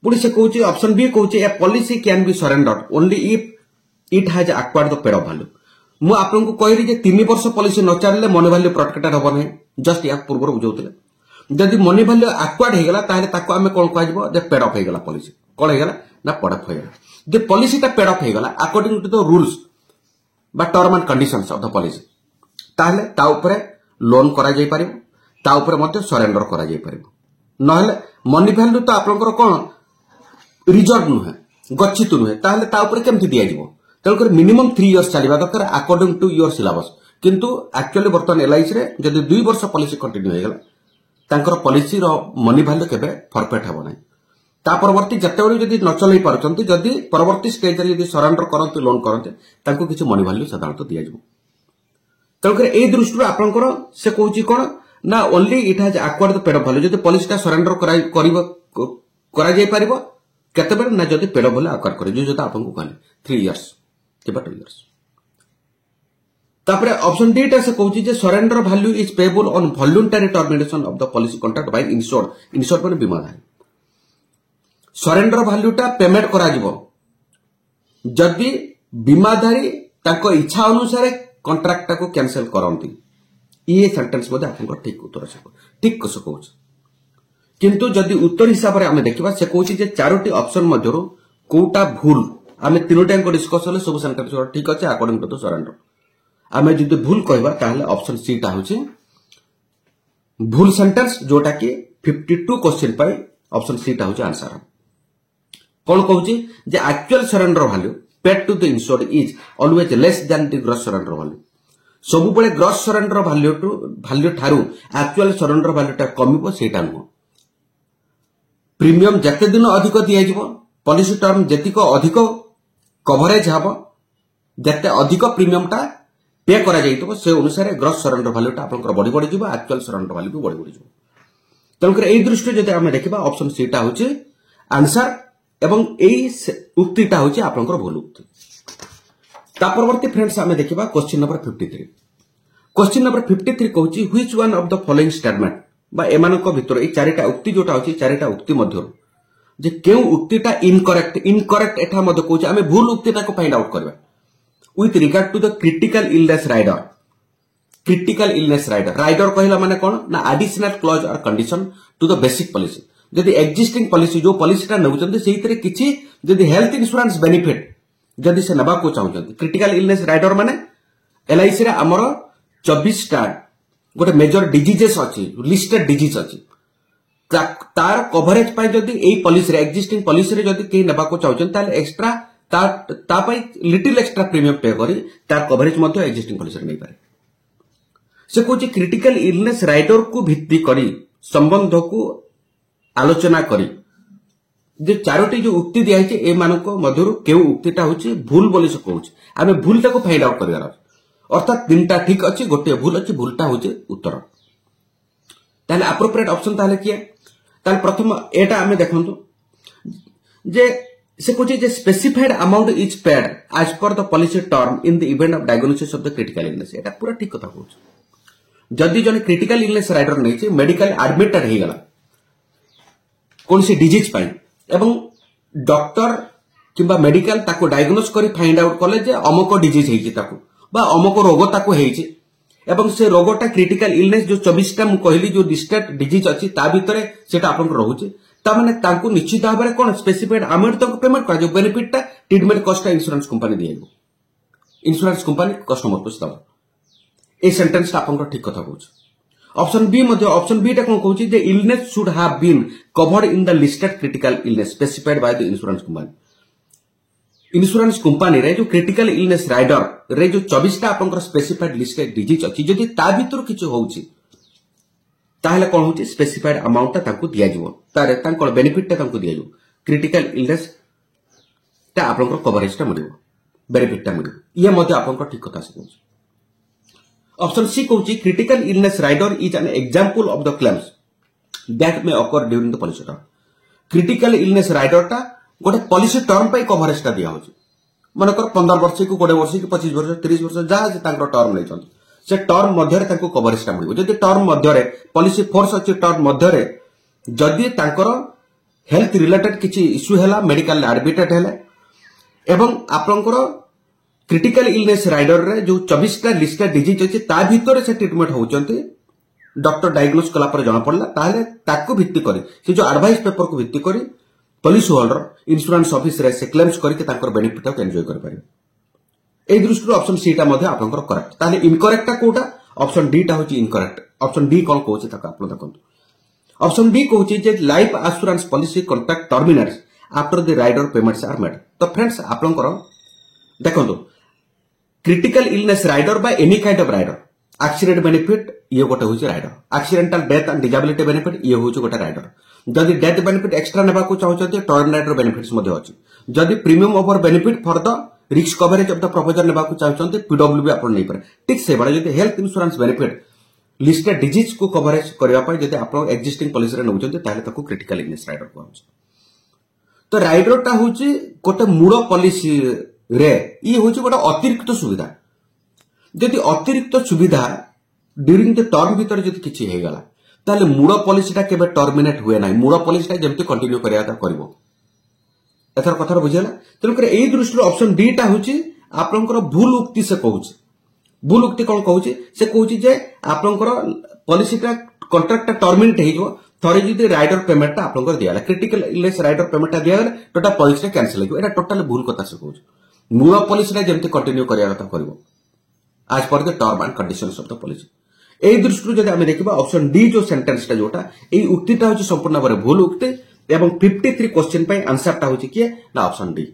पुणी से कहूची ऑप्शन बी कहूची a policy can be surrendered only if it has acquired the paid off value मु आपन को कहरी जे 3 वर्ष पॉलिसी न चालले मनी वैल्यू प्रोटेक्टेड होबो नै जस्ट या पूर्व बुझौतले जदि मनी वैल्यू एक्वायर्ड हे गेला ताले ताको हमें कोन कहजबो जे पेड ऑफ हे गेला पॉलिसी कोन हे गेला ना पेड ऑफ हे गेला जे पॉलिसी ता पेड ऑफ हे गेला अकॉर्डिंग टू द रूल्स बा term and conditions of the policy ताले ता ऊपर लोन करा जाई परिबो ता ऊपर मते सरेंडर करा जाई परिबो नहले मनी वैल्यू तो आपनकर कोन रिजर्व नु है गच्छित नु है ताले ता ऊपर केमथि दिया जिवो तलकर मिनिमम 3 इयर्स चलीबा दरकार अकॉर्डिंग टू योर सिलेबस किंतु एक्चुअली बर्तन एलआईसी रे जदि 2 वर्ष पॉलिसी कंटिन्यू हे गेला तांकर पॉलिसी रो मनी वैल्यू केबे फॉरफेट हेबो नै ता परवर्ती जतेबेले जदि न चलै पारचंती जदि परवर्ती स्टेज रे जदि सरेंडर करंती लोन करंती तांको किछि मनी वैल्यू साधारणतः दिया जिवो तलकर ए दृष्टि आपनकर से कहूची कोन ना only it has acquired the paid off value जदि पॉलिसी ता सरेंडर करा जाई परिबो केतेबेले ना जदि पेड ऑफ वैल्यू एक्वायर करे जो जता आपन को कहले 3 इयर्स किबा 2 इयर्स तापरे ऑप्शन डी टा से कहूची जे surrender value is payable on voluntary termination of the policy contract by insured माने बीमाधारी सरेंडर वैल्यू टा पेमेंट करा जिवो जदि बीमाधारी ताको इच्छा अनुसार कॉन्ट्रैक्ट को कैंसिल करंती ये सेंटेंस मध्ये आपन ठीक उत्तर से ठीक कस कहूची किंतु जदि उत्तर हिसाब रे हमें देखिबा से कहूची जे चारोटी ऑप्शन मध्यरो कोटा भूल हमें तीनोटा को डिस्कस होले सब सेंटेंस ठीक अछि अकॉर्डिंग टू द सरेंडर हमें जदि भूल कहबा ताहले ऑप्शन सी टा होची भूल सेंटेंस जोटा कि 52 क्वेश्चन पाई ऑप्शन सी टा होची आंसर कोन कहूची जे actual surrender value paid to the insured is always less than the gross surrender value सब बेले ग्रॉस सरेंडर वैल्यू ठारू एक्चुअल सरेंडर वैल्यू टा कमिबो सेटा न प्रीमियम जते दिन अधिक दिया जिवो पॉलिसी टर्म जतिको अधिक कवरेज हबो जते अधिक प्रीमियम टा पे करा जाइतो से अनुसार ग्रॉस सरेंडर वैल्यू टा आपनकर बडी बडी जिवो एक्चुअल सरेंडर वैल्यू भी बडी बडी जिवो तनकर एई दृष्टि जदि हमें देखिबा ऑप्शन सी टा होची आंसर एवं एई उक्ति टा होची आपनकर भूल उक्ति ता परवर्ती फ्रेंड्स हमें देखिबा क्वेश्चन नंबर 53 क्वेश्चन नंबर 53 कहूची which one of the following statement बा एमानक भितर ए चारिटा उक्ति जोटा होची चारिटा उक्ति मध्य जे केउ उक्तिटा इनकरेक्ट एठा मध्य कहूँ आम भूल उक्तिटा को फाइंड आउट करबा with regard to the critical illness rider कहला माने कोन ना additional clause or condition to the basic policy जदि एक्जिस्टिंग पॉलिसी जो पॉलिसीटा नउचंते सेहितरे किछि जदि हेल्थ इंश्योरेंस बेनिफिट जदि से नबा को चाहउचंते क्रिटिकल इलनेस राइडर माने एलआईसी रे हमर 24 टा गोटे मेजर डिजीजेस अछि लिस्टेड डिजीज अछि तार कवरेज पाई जदि एई पॉलिसी रे एक्जिस्टिंग पॉलिसी रे जदि के नबा को चाहउचंते ताले एक्स्ट्रा ता पाई लिटिल एक्स्ट्रा प्रीमियम पे करी तार कवरेज मध्ये एक्जिस्टिंग पॉलिसी रे नै पारे से कहूँ क्रिटिकल इलनेस राइडर को भित्ति करी संबंध को आलोचना करी जे चारोटी जो उक्ति दिखाई ए मानक मध्यरु केउ उक्तिटा होची भूल बोली से कहूँ आम भूलटा को फाइंड आउट करिवार अर्थात तीनटा ठीक अच्छी गोटे भूल अच्छी भूलटा होची उत्तर ताले एप्रोप्रिएट ऑप्शन ताले किए ताले प्रथम एटा आमे देखंतु जे से कहूँ जे specified amount is paid as per the policy term in the event of diagnosis of the critical illness एटा पूरा ठीक कथा कहूँ जदि जन क्रिटिकल इलनेस राइडर नहीं मेडिकल एडमिटेड हो गला कौन सी डिजीज पाई एवं डॉक्टर किंबा मेडिकल ताको डायग्नोस करी फाइंड आउट कले जे अमुक डिजीज हेछि ताको बा अमुक रोग ताको हेछि एवं से रोगटा क्रिटिकल इलनेस जो 24 टा मु कहली जो लिस्टेड डिजीज अछि ता भितरे सेटा आपन रहउछि ता माने ताको निश्चित भाबरे कोन स्पेसिफाइड अमाउंट तक पेमेंट करा जो बेनिफिट टा ट्रीटमेंट कॉस्ट इंश्योरेंस कंपनी दिएगो इंश्योरेंस कंपनी कस्टमर को दबा ए सेंटेंस आपन ठीक कथा कहूँ ऑप्शन बी ऑप्शन बी कौन कहूँ illness should have been covered in the listed critical illness specified by the insurance company रे जो क्रिटिकल इलनेस राइडर रे जो 24 टा आपन स्पेसिफाइड लिस्टेड डिजीज अछि जदि ता भितर किछु होउछि ताहले कोन होउछि स्पेसिफाइड अमाउंट ताकू दिया जिवो तारे तांकर बेनिफिट ताकू दिया जिवो क्रिटिकल इलनेस ता आपन कवरेज ता मिलिवो बेनिफिट ता मिलिवो ये मध्ये आपन ठीक कथा से ऑप्शन सी कहूँ critical illness rider is an example of the claims that may occur during the policy term critical illness rider टा गोटे पॉलिसी टर्म पे कवरेज टा दिया होची मनकर 15 वर्ष को 20 वर्ष की 25 वर्ष 30 वर्ष जहाँ से तांकर टर्म नै छथि से टर्म मध्य रे तांको कवरेज टा मिलिबो जदि टर्म मध्य रे पॉलिसी फोर्स अछि टर्म मध्य रे जदि तांकर हेल्थ रिलेटेड किछि इश्यू हैला मेडिकल एडमिटेड हैला एवं आपनकर क्रिटिकल इलनेस राइडर रे जो 24 टा लिस्टेड डिजीज अछि ता भितर से ट्रीटमेंट होउचंती डॉक्टर डायग्नोस कला पर जणा पड़ला ताले ताको भित्ति करी से जो एडवाइस पेपर को भित्ति करी पॉलिसी होल्डर इंश्योरेंस ऑफिस रे से क्लेम्स करी के तांकर बेनिफिट को एन्जॉय कर पारे ए दृष्टि ऑप्शन सी टा मध्ये आपनकर करेक्ट ताले इनकरेक्ट टा कोटा ऑप्शन डी टा होची इनकरेक्ट ऑप्शन डी कोन कहूची ताका आपन देखंतु ऑप्शन डी कहूची जे life assurance policy contract terminates after the rider payments are made तो फ्रेंड्स आपनकर देखंतु critical illness rider by any kind of rider accident benefit ये गोटे होची rider accidental death and disability benefit ये होची गोटे राइडर जदि डेथ बेनिफिट एक्स्ट्रा नेबा को चाहउछथि टर्म राइडर बेनिफिट्स मध्ये अछि जदि premium over benefit for the risk coverage of the provision नेबा को चाहउछथि पीडब्ल्यूबी अपन नै पारे ठीक से बडा जदि health insurance benefit listed disease को कवरेज करबा पय जदि आपण एक्जिस्टिंग पॉलिसी रे नउछथि ताले ताको क्रिटिकल इलनेस राइडर कहउछ तो राइडर टा होची गोटे मूळ पॉलिसी रे ये होची गोटे अतिरिक्त सुविधा जदि अतिरिक्त सुविधा ड्यूरिंग द टर्म भीतर जदि किछि हे गला ताले मूळ पॉलिसीटा केबे टर्मिनेट हुए नाही मूळ पॉलिसीटा जेमति कंटिन्यू करिया ता करबो एथर कथा बुझेला तनु करे एई दृष्टि ऑप्शन डी टा होची आपनकर भूल उक्ति से कहूची भूल उक्ति कोन कहूची से कहूची जे आपनकर पॉलिसीटा कॉन्ट्रैक्ट टर्मिनेट हे जो थरे जदि राइडर पेमेंट आपनकर दियाला क्रिटिकल इलनेस राइडर पेमेंट दिया टोटल पॉलिसी कैंसिल हो एटा टोटल भूल कथा से कहूची मूल पॉलिसी जेमति कंटिन्यू करिया कथा करबो as per the term and conditions of the policy एई दृष्टि जदि आमे देखिबा ऑप्शन डी जो सेंटेंस टा जोटा एई उक्तिटा होची संपूर्ण भाबरे भूल उक्ति एवं 53 क्वेश्चन पे आंसर ता होची किए ना ऑप्शन डी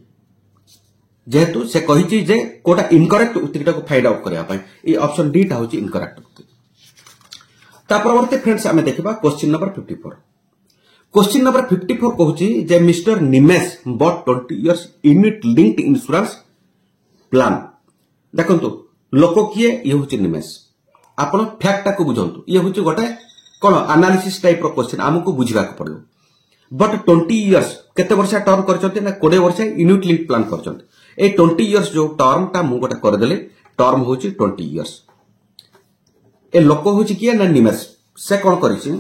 जेहेतु से कहिची जे कोटा इनकरेक्ट उक्तिटा को फाइंड आउट करिया पय ए ऑप्शन डी ता होची इनकरेक्ट उक्ति ता परवर्ती फ्रेंड्स आमे देखिबा क्वेश्चन नंबर 54 क्वेश्चन नंबर 54 कहूची जे Mr Nimesh bought 20 years unit linked insurance plan देखंतु लोक किए ये होची निमेश आपण फैक्ट को बुझंतु ये होची गोटे कोन एनालिसिस टाइप रो क्वेश्चन हमको बुझिबा को पड़ो बट 20 इयर्स केते वर्ष टर्म करचते ना 20 वर्ष यूनिट लिंक प्लान करचते ए 20 इयर्स जो टर्म ता मु गोटे कर देले टर्म होची 20 इयर्स ए लोक होची किए ना निमेश से कोन करिछि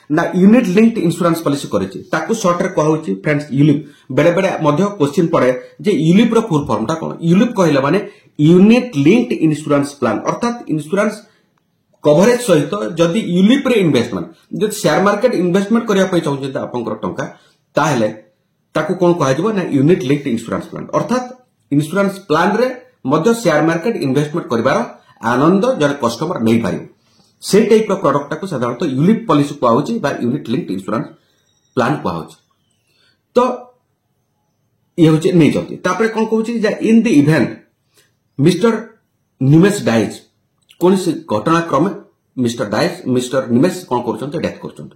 ना यूनिट लिंक्ड इंश्योरेंस पॉलिसी करिछि ताकू शॉर्ट रे कहउछि फ्रेंड्स यूलिप बेले बेले मध्य क्वेश्चन पड़े जे यूलिप रो फुल फॉर्म ता कोन यूलिप कहले माने यूनिट लिंक्ड इंश्योरेंस प्लान अर्थात इंश्योरेंस कवरेज सहित जदि यूलिप रे इन्वेस्टमेंट जदि शेयर मार्केट इन्वेस्टमेंट करिया पय चाहउछि आपनकर टंका ताहेले ताकू कोन कहजिबो ना यूनिट लिंक्ड इंश्योरेंस प्लान अर्थात इंश्योरेंस प्लान रे मध्य शेयर मार्केट इन्वेस्टमेंट करिवार आनंद जने कस्टमर नै पारिबो से टाइप ऑफ प्रोडक्ट को साधारणतः यूलिप पॉलिसी कहउछि बा यूनिट लिंक्ड इंश्योरेंस प्लान कहउछि तो ये होछि नै जति तापर कोन कहउछि जे in the event Mr Nimesh dies कोन से घटना क्रम मिस्टर निमेश कोन करछन्ते डेथ करछन्ते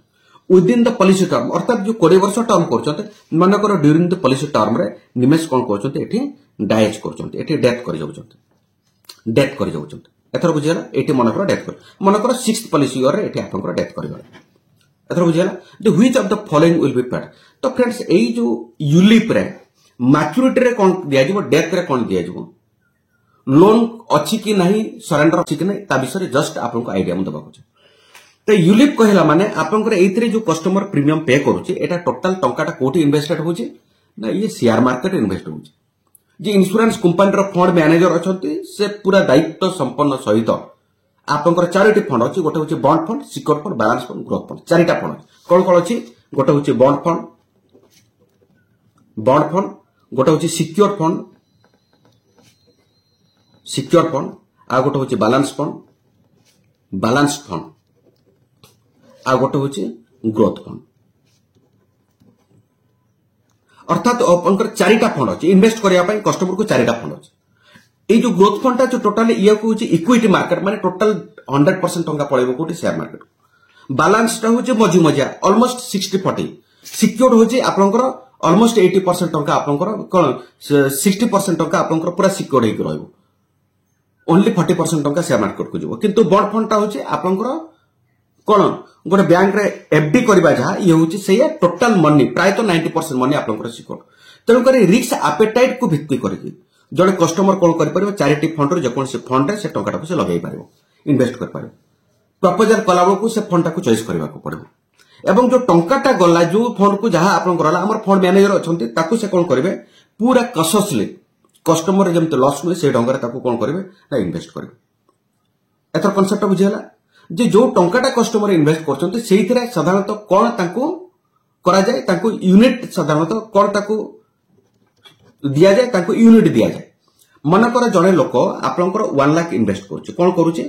within the policy term अर्थात जो 20 वर्ष टर्म करछन्ते मानकर ड्यूरिंग द पॉलिसी टर्म रे निमेश कोन करछन्ते एठी डाइज करछन्ते एठी डेथ कर जाउछन्ते एथर बुझियला एटी मनकर डेथ कर मनकर 6th पॉलिसी ईयर रे एटी आपनकर डेथ करगला एथर बुझियला the which of the following will be paid तो फ्रेंड्स एई जो यूलिप रे मैच्योरिटी रे कोन दिया जिवो डेथ रे कोन दिया जिवो लोन अछि कि नाही सरेंडर अछि कि नाही ता विषय जस्ट आपनको आईडिया म दबाको छ तो यूलिप कहला माने आपनकर एइतरे जो कस्टमर प्रीमियम पे करूची एटा टोटल टंकाटा कोठी इन्वेस्टेड होची ना ये शेयर मार्केट इन्वेस्ट होची जे इंश्योरेंस कंपनी रो फंड मैनेजर अछंती से पूरा दायित्व संपन्न सहित आपनकर चारिटी फंड अछि गोटे होची bond fund secure fund balance fund growth fund चारिटा फंड कोन कोन अछि गोटे होची बॉन्ड फंड गोटे होची सिक्योर फंड आ गोटे होची बैलेंस फंड आ गोटे होची ग्रोथ फंड अर्थात आपनकर चारिटा फंड अछि इन्वेस्ट करिया पय कस्टमर को चारिटा फंड अछि ए जो ग्रोथ फंड ता जो टोटल ये को होची इक्विटी मार्केट माने टोटल 100% टंका पळेबो कोटी शेयर मार्केट बैलेंस ता होची मजी मजा ऑलमोस्ट 60-40 सिक्योर्ड होची आपनकर ऑलमोस्ट 80% टंका आपनकर कोन 60% टंका आपनकर पूरा सिक्योर्ड हेक रहइबो ओनली 40% टंका शेयर मार्केट को जिवो किंतु बॉन्ड फंड ता होची आपनकर कोन गोटे बैंक रे एफडी करबा जहा ये होची सेया टोटल मनी प्राय तो 90% मनी आपनकर सिक्योर्ड तेनु करी रिस्क एपेटाइट को भित्ति करके जड़े कस्टमर कोन करि परबो चैरिटी फंड रे जेकोन से फंड रे से टंकाटा को से लगाई पारिबो इन्वेस्ट कर पारिबो प्रपोजल कलाबो को से फंड टा को चॉइस करबा को पड़बो एवं जो टंकाटा गला जो फंड को जहा आपन करला हमर फंड मैनेजर अछंती ताकू से कोन करबे पूरा कससली कस्टमर जेमते लॉस हुए से ढंगर ताकू कोन करबे ना इन्वेस्ट करबे एतर कांसेप्ट बुझियला जे जो टंकाटा कस्टमर इन्वेस्ट करछंती सेहितरे साधारणतः कोन ताकू करा जाय ताकू यूनिट साधारणतः कोन ताकू दिया जाय ताकू यूनिट दिया जाय मन कर जणे लोक आपनकर 1 लाख इन्वेस्ट करूची कोन करूची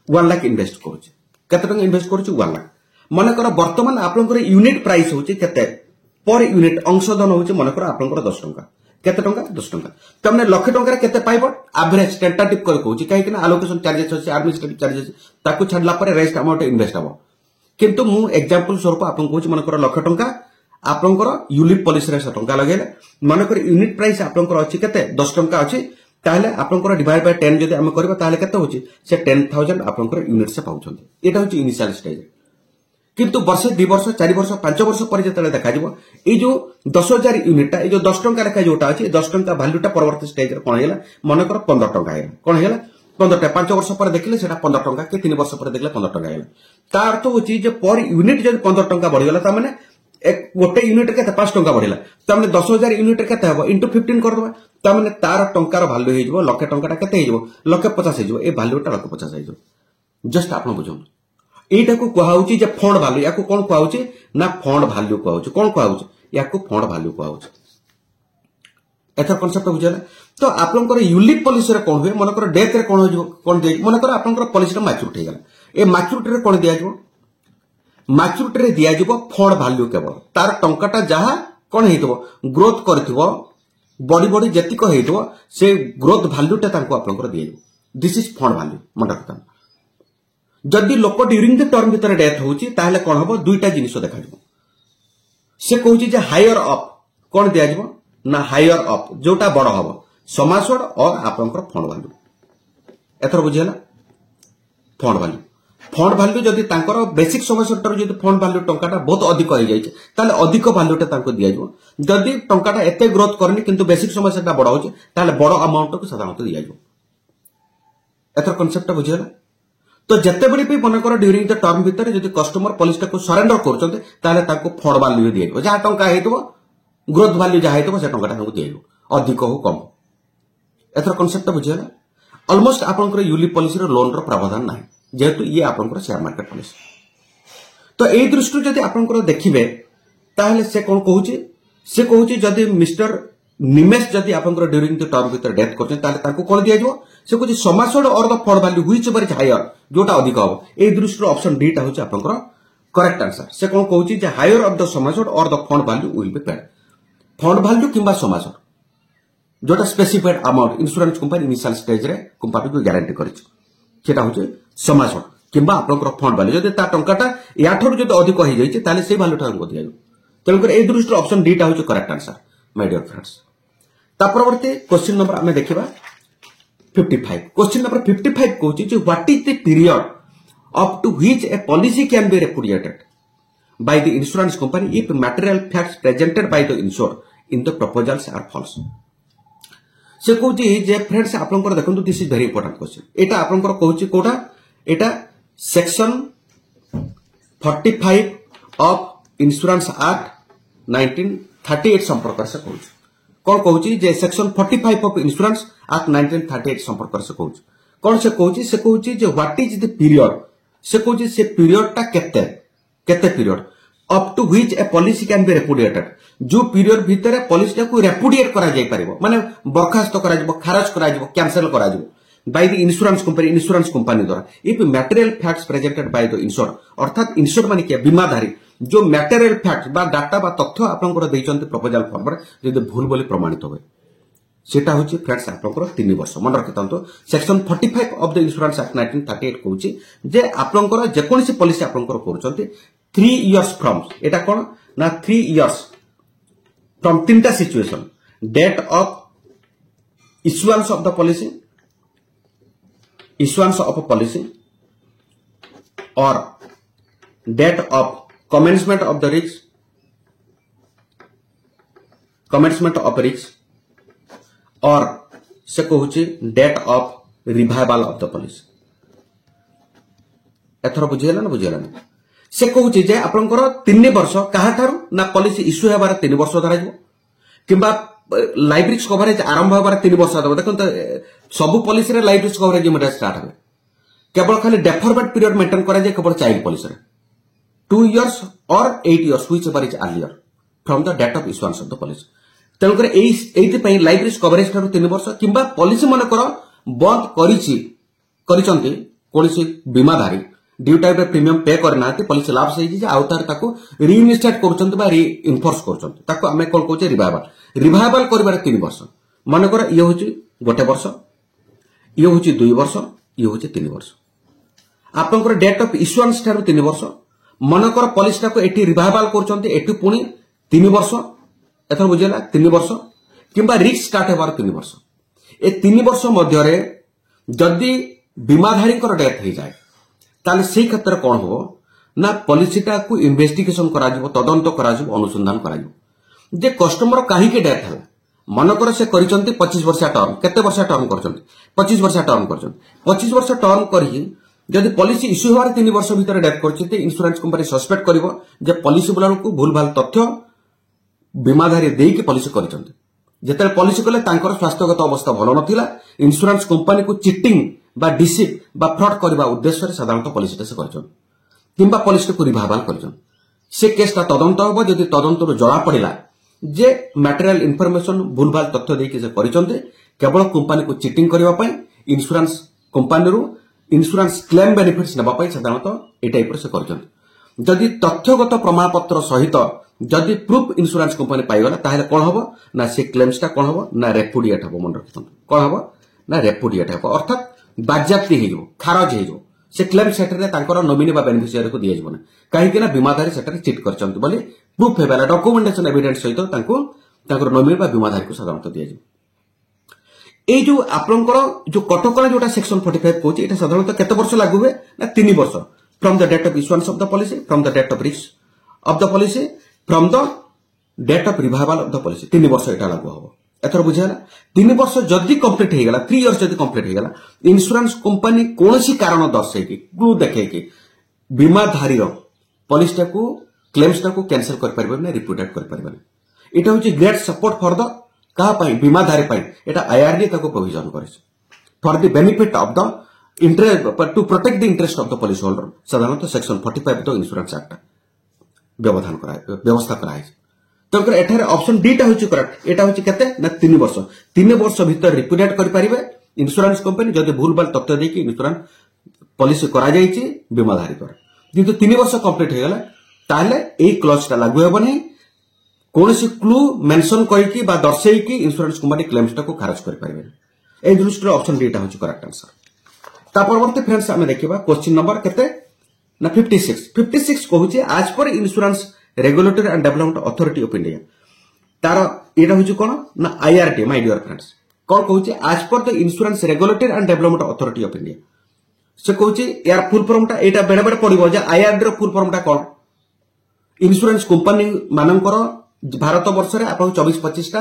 1 लाख इन्वेस्ट करूची केते टंका इन्वेस्ट करूची 1 लाख मन कर वर्तमान आपनकर यूनिट प्राइस होची केते पर यूनिट अंशधन होची मन कर आपनकर 10 टंका केते टंका 10 टंका तमने लाख टंका रे केते पाइबो एवरेज टेंटेटिव कर कहूची काहे कि एलोकेशन चार्जेस होची एडमिनिस्ट्रेटिव चार्जेस ताकू छाडला पर रेस्ट अमाउंट इन्वेस्ट हबो किंतु मु एग्जांपल स्वरूप आपन कहूची मन कर लाख टंका आपनकर यूलिप पॉलिसी रे 100 टंका लगेले मन कर यूनिट प्राइस आपनकर अछि केते 10 टंका अछि ताहले आपनकर डिवाइड बाय 10 जदि हम करबा ताहले केते होची से 10000 आपनकर यूनिट से पाउछन्ती एटा होची इनिशियल स्टेज किंतु वर्ष 2 वर्ष 4 वर्ष 5 वर्ष पर जतले देखा जिवो ए जो 10000 यूनिट ता ए जो 10 टंका रखा जोटा अछि 10 टंका वैल्यू ता परवर्ती स्टेज रे कोन हेला मन कर 15 टंका हेला कोन हेला 15 टंका 5 वर्ष पर देखले सेटा 15 टंका के 3 वर्ष पर देखले 15 टंका हेला ता अर्थ होची जे पर यूनिट जदि 15 टंका बढ़ि गेला ता माने एक गोटे यूनिट के 5 टंका बढ़िला तमने 10000 यूनिट के हबो इनटू 15 कर दबा तमने तार टंकार वैल्यू हे जबो लाख टंका केते हे जबो लाख 50 हे जबो ए वैल्यू ता लाख 50 हे जबो जस्ट आपन बुझो एटा को कहाउची जे फंड वैल्यू याको कोन कहाउची ना फंड वैल्यू कहाउची कोन कहाउची याको फंड वैल्यू कहाउची एथर कांसेप्ट बुझला तो आपनकर यूलिप पॉलिसी रे कोन होय मनकर डेथ रे कोन हो कोन दे मनकर आपनकर पॉलिसी रे मैच्योरिटी हे गला ए मैच्योरिटी रे कोन दिया जबो मैच्योरिटी रे दिया जबो फंड वैल्यू केवल तार टंकाटा जहा कोन हेतबो ग्रोथ करथिबो बॉडी बॉडी जति को हेतबो से ग्रोथ वैल्यू ता तांको आपनकर दिया दिस इज फंड वैल्यू मन रखता जदि लोक ड्यूरिंग द टर्म भीतर डेथ होची ताहले कोन हबो दुईटा जिनिस देखा जबो से कहूची जे हायर अप कोन दिया जबो ना हायर अप जोटा बड़ हबो समासड और आपनकर फंड वैल्यू एथर बुझियला फंड वैल्यू जदि तांकर बेसिक समासड जदि फंड वैल्यू टंकाटा बहुत अधिक हो जाय ताले अधिक वैल्यूटा तांको दिया जबो जदि टंकाटा एते ग्रोथ करनी किंतु बेसिक समासडटा बड़ होची ताले बड़ अमाउंट को साधारणतः दिया जबो एथर कांसेप्ट बुझियला तो जितेबले भी मनकर ड्यूरिंग द टर्म भितर जब कस्टमर पॉलिसी को सरेंडर कर फंड वैल्यू दिए जहाँ टंका हो ग्रोथ वैल्यू जहाँ हो से टंका दिए अधिक हो कम एथर कनसेप्ट बुझीगला ऑलमोस्ट आपंकर यूलिप पॉलिसी लोन प्रावधान ना जेहेतु ये आपंकर शेयर मार्केट पॉलिसी तो यही दृष्टि जब आपंकर देखिए ताहले से कौन कहूँ से कहूँ जदि मिस्टर निमेश जदि आपंकर ड्यूरिंग द टर्म भितर डेथ कर कौन दिया से कहूँ sum assured or the fund value whichever is higher जोटा अधिक हम ए दृष्टि ऑप्शन डीटा हूँ आपंकर करेक्ट आंसर से कौन कहूँ higher of the sum assured or the fund value will be paid fund value किंबा समासोड जोटा specified amount insurance company initial stage रे कंपनी को गारंटी करेटा हूँ समासोड किंबा आपंकर फंड वैल्यू जब टंकाटा याठू जो अधिक हो जाए से वैल्यू टा दिया तेणुकर ए दृष्टि ऑप्शन डीटा हूँ correct answer my dear friends परवर्ती क्वेश्चन नंबर आम देखा 55 क्वेश्चन नंबर 55 कहूँ what is the period up to which a policy can be repudiated by the insurance company if material facts presented by the insured in the proposals are false से कहूँ जे friends आपंकर देखो this is very important question एटा आपंकर कहूँ कोटा एटा section 45 of insurance act 1938 संपर्क से कहूँ कौन कहूँ जे सेक्शन 45 ऑफ इंश्योरेंस एक्ट 1938 संपर्क से कहूँ कौन से कहूँ जे व्हाट इज द पीरियड से कहूँ से पीरियड टा केते period up to which a policy can be repudiated जो पीरियड भितर पॉलिसी को रेपुडिएट करा जाय परिबो माने बरखास्त करा जिवो खारज करा जिवो कैंसिल करा जिवो बाय द इंश्योरेंस कंपनी द्वारा if material facts presented by the insured अर्थात इंश्योर्ड माने के बीमाधारी जो मटेरियल फैक्ट बा डाटा बा तथ्य आपनकर दैचंती प्रपोजल फॉर्म रे जदि भूल बोली प्रमाणित होवे सेटा होची फ्रेंड्स आपनकर 3 वर्ष मन रखितंतो section 45 of the insurance act 1938 कहूची जे आपनकर जे कोनसी पॉलिसी आपनकर करूचंती 3 इयर्स फ्रॉम एटा कोन ना 3 इयर्स फ्रॉम तीनटा situation date of issuance of the policy issuance of a policy or date of commencement of the risk or से कहूँ date of revival of the policy एथर बुझीगला ना बुझीगला से कहूँ जे आपनकर 3 वर्ष काहाठारू ना पॉलिसी इश्यू हेबार 3 वर्ष धरा जिवो किंबा लाइफ रिस्क कवरेज आरंभ होबार 3 वर्ष दबो देखो सब पॉलिसी रे life risk coverage Meta start हो केवल खाली डेफरमेंट पीरियड मेंटेन करा जाय केवल चाइल्ड पॉलिसी रे 2 years or 8 years whichever is earlier from the date of issuance of the policy तेणुकर एइथि पई लाइफ रिस्क कवरेज ठारू 3 वर्ष किंबा पॉलिसी मन कर बंद करिसंती कोनसी बीमाधारी ड्यू टाइप प्रीमियम पे करना पॉलिसी लाभ से रिइनस्टेट कर इनफोर्स कर आम कौन कहे रिवाइवल कर 3 वर्ष मनकर ये हूँ गोटे वर्ष ये हूँ 2 वर्ष ये हूँ 3 वर्ष आपंकर डेट ऑफ इश्यूएंस ठारू 3 वर्ष मनकर पॉलिसी को एटी रिवाइवल कर पुणी 3 वर्ष एथर बुझेगा 3 वर्ष किंबा रिस्क स्टार्ट होबार 3 वर्ष ए 3 वर्ष मध्य जदि बीमाधारी डेथ हो जाए ताले से क्षेत्र में कौन हो ना पॉलिसीटा को इन्वेस्टिगेशन करा तदंत करा अनुसंधान करा जे कस्टमर कहीं डेथ है मनकर से 25 वर्षिया टर्म केते वर्षिया टर्म कर 25 वर्षिया टर्म कर 25 वर्ष टर्म करी जदि पॉलिसी इश्यू होवार 3 वर्ष भीतर डेथ कर इंश्योरेंस कंपनी सस्पेक्ट करिवो जे पॉलिसी वाला को भूल भाल तथ्य बीमाधारी देकी पॉलिसी करिसंते जेते पॉलिसी कले तांकर स्वास्थ्यगत अवस्था भलो नथिला इंश्योरेंस कंपनी को चिटिंग बा डिसिप बा फ्रॉड करबा उद्देश्य रे साधारणतः पॉलिसी से करछन किंबा पॉलिसी को रिवाइवल करछन से केसटा तदंत होबो जदि तदंत रो जणा पड़िला जे मटेरियल इनफॉरमेशन भूल भाल तथ्य देकी से करछन्ते केवल कंपनी को चिटिंग करबा पई इंश्योरेंस कंपनी रो इंश्योरेंस क्लेम बेनिफिट्स नेबा पई साधारणतः ए टाइप रे से करछन जदि तथ्यगत प्रमाण पत्र सहित जदि प्रूफ इंश्योरेंस कंपनी पाइगला ताहले कोन हबो ना से क्लेम्सटा कोन हबो ना रेपुडिएट हबो मन रखितन कोन हबो ना रेपुडिएट हबो अर्थात बाज्याप्ति हेजो खारज हेजो से क्लेम सेटर रे तांकर नॉमिनी बा बेनिफिशियरी को दिया जबो ना काहे कि ना बीमाधारी सेटर चिट करचंत बोली प्रूफ हेबाला डॉक्यूमेंटेशन एविडेंस सहित तांको तांकर नॉमिनी बा बीमाधारी को साधारणतः दिया जबो ए जो आपनकर जो कटकणा जोटा सेक्शन 45 कहूची एटा साधारणतः केते वर्ष लागू हुए ना 3 वर्ष from the date of issuance of the policy from the date of risk of the policy from the date of revival of the policy 3 वर्ष एटा लागू हबो एथर बुझेगा 3 वर्ष जदि कंप्लीट हो गला 3 इयर्स जदि कंप्लीट हो गला इंश्योरेंस कंपनी कोनोसी कारण दर्शाई कि क्लू देखे कि बीमाधारी पॉलिसी टाको क्लेम्स टाको कैंसिल कर परबे ना रिपोर्टेड कर परबे एटा होची ग्रेट सपोर्ट फॉर द कहा पाई बीमाधारी पाई एटा आईआरडी ताको प्रोविजन करे for the benefit of the interest to protect the interest of the policy holder साधारणतः सेक्शन 45 द इंश्योरेंस एक्ट व्यवधान करा व्यवस्था करा है तंकर एठारे ऑप्शन डी टा होची करेक्ट एटा होची केते ना 3 वर्ष भीतर रिपोर्टेड कर परिबे इंश्योरेंस कंपनी जदि भूलभाल तथ्य देकी इंश्योरेंस पॉलिसी करा जाईची बीमाधारी द्वारा किंतु 3 वर्ष कंप्लीट हो गला ताले एई क्लॉज ता लागू हेबो नहीं कोनोसी क्लू मेंशन करके बा दर्शाई कि इंश्योरेंस कंपनी क्लेम्स टा को खारिज कर परिबे ए दृष्टि ऑप्शन डी टा होची करेक्ट आंसर ता परवर्ती फ्रेंड्स हमें देखिबा क्वेश्चन नंबर केते ना 56 कहूचे आज पर insurance regulatory and development authority of India तार एटा होची कोन ना आईआरडी माय डियर फ्रेंड्स कोन कहूचे आज per the insurance regulatory and development authority of India से कहूचे यार फुल फॉर्म टा एटा बेडे बेडे पडिबो जे आईआरडी रो फुल फॉर्म टा कोन इंश्योरेंस कंपनी मानकर भारत वर्ष रे आपन 24-25 टा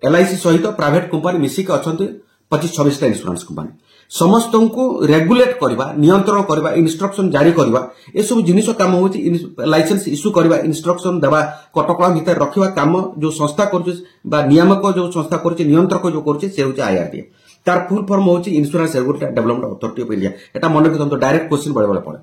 एलआईसी सहित प्राइवेट कंपनी मिसी के अछंती 25-26 टा इंश्योरेंस कंपनी समस्त को रेगुलेट करबा नियंत्रण करबा इंस्ट्रक्शन जारी करबा ए सब जिनिस काम होची लाइसेंस इश्यू करबा इंस्ट्रक्शन देबा कटकळा भीतर रखिबा काम जो संस्था करछ बा नियामक जो संस्था करछ नियंत्रक जो करछ से होची आईआरडी तार फुल फॉर्म होची insurance regulatory development authority of India एटा मन रखितो डायरेक्ट क्वेश्चन बळे बळे पड़े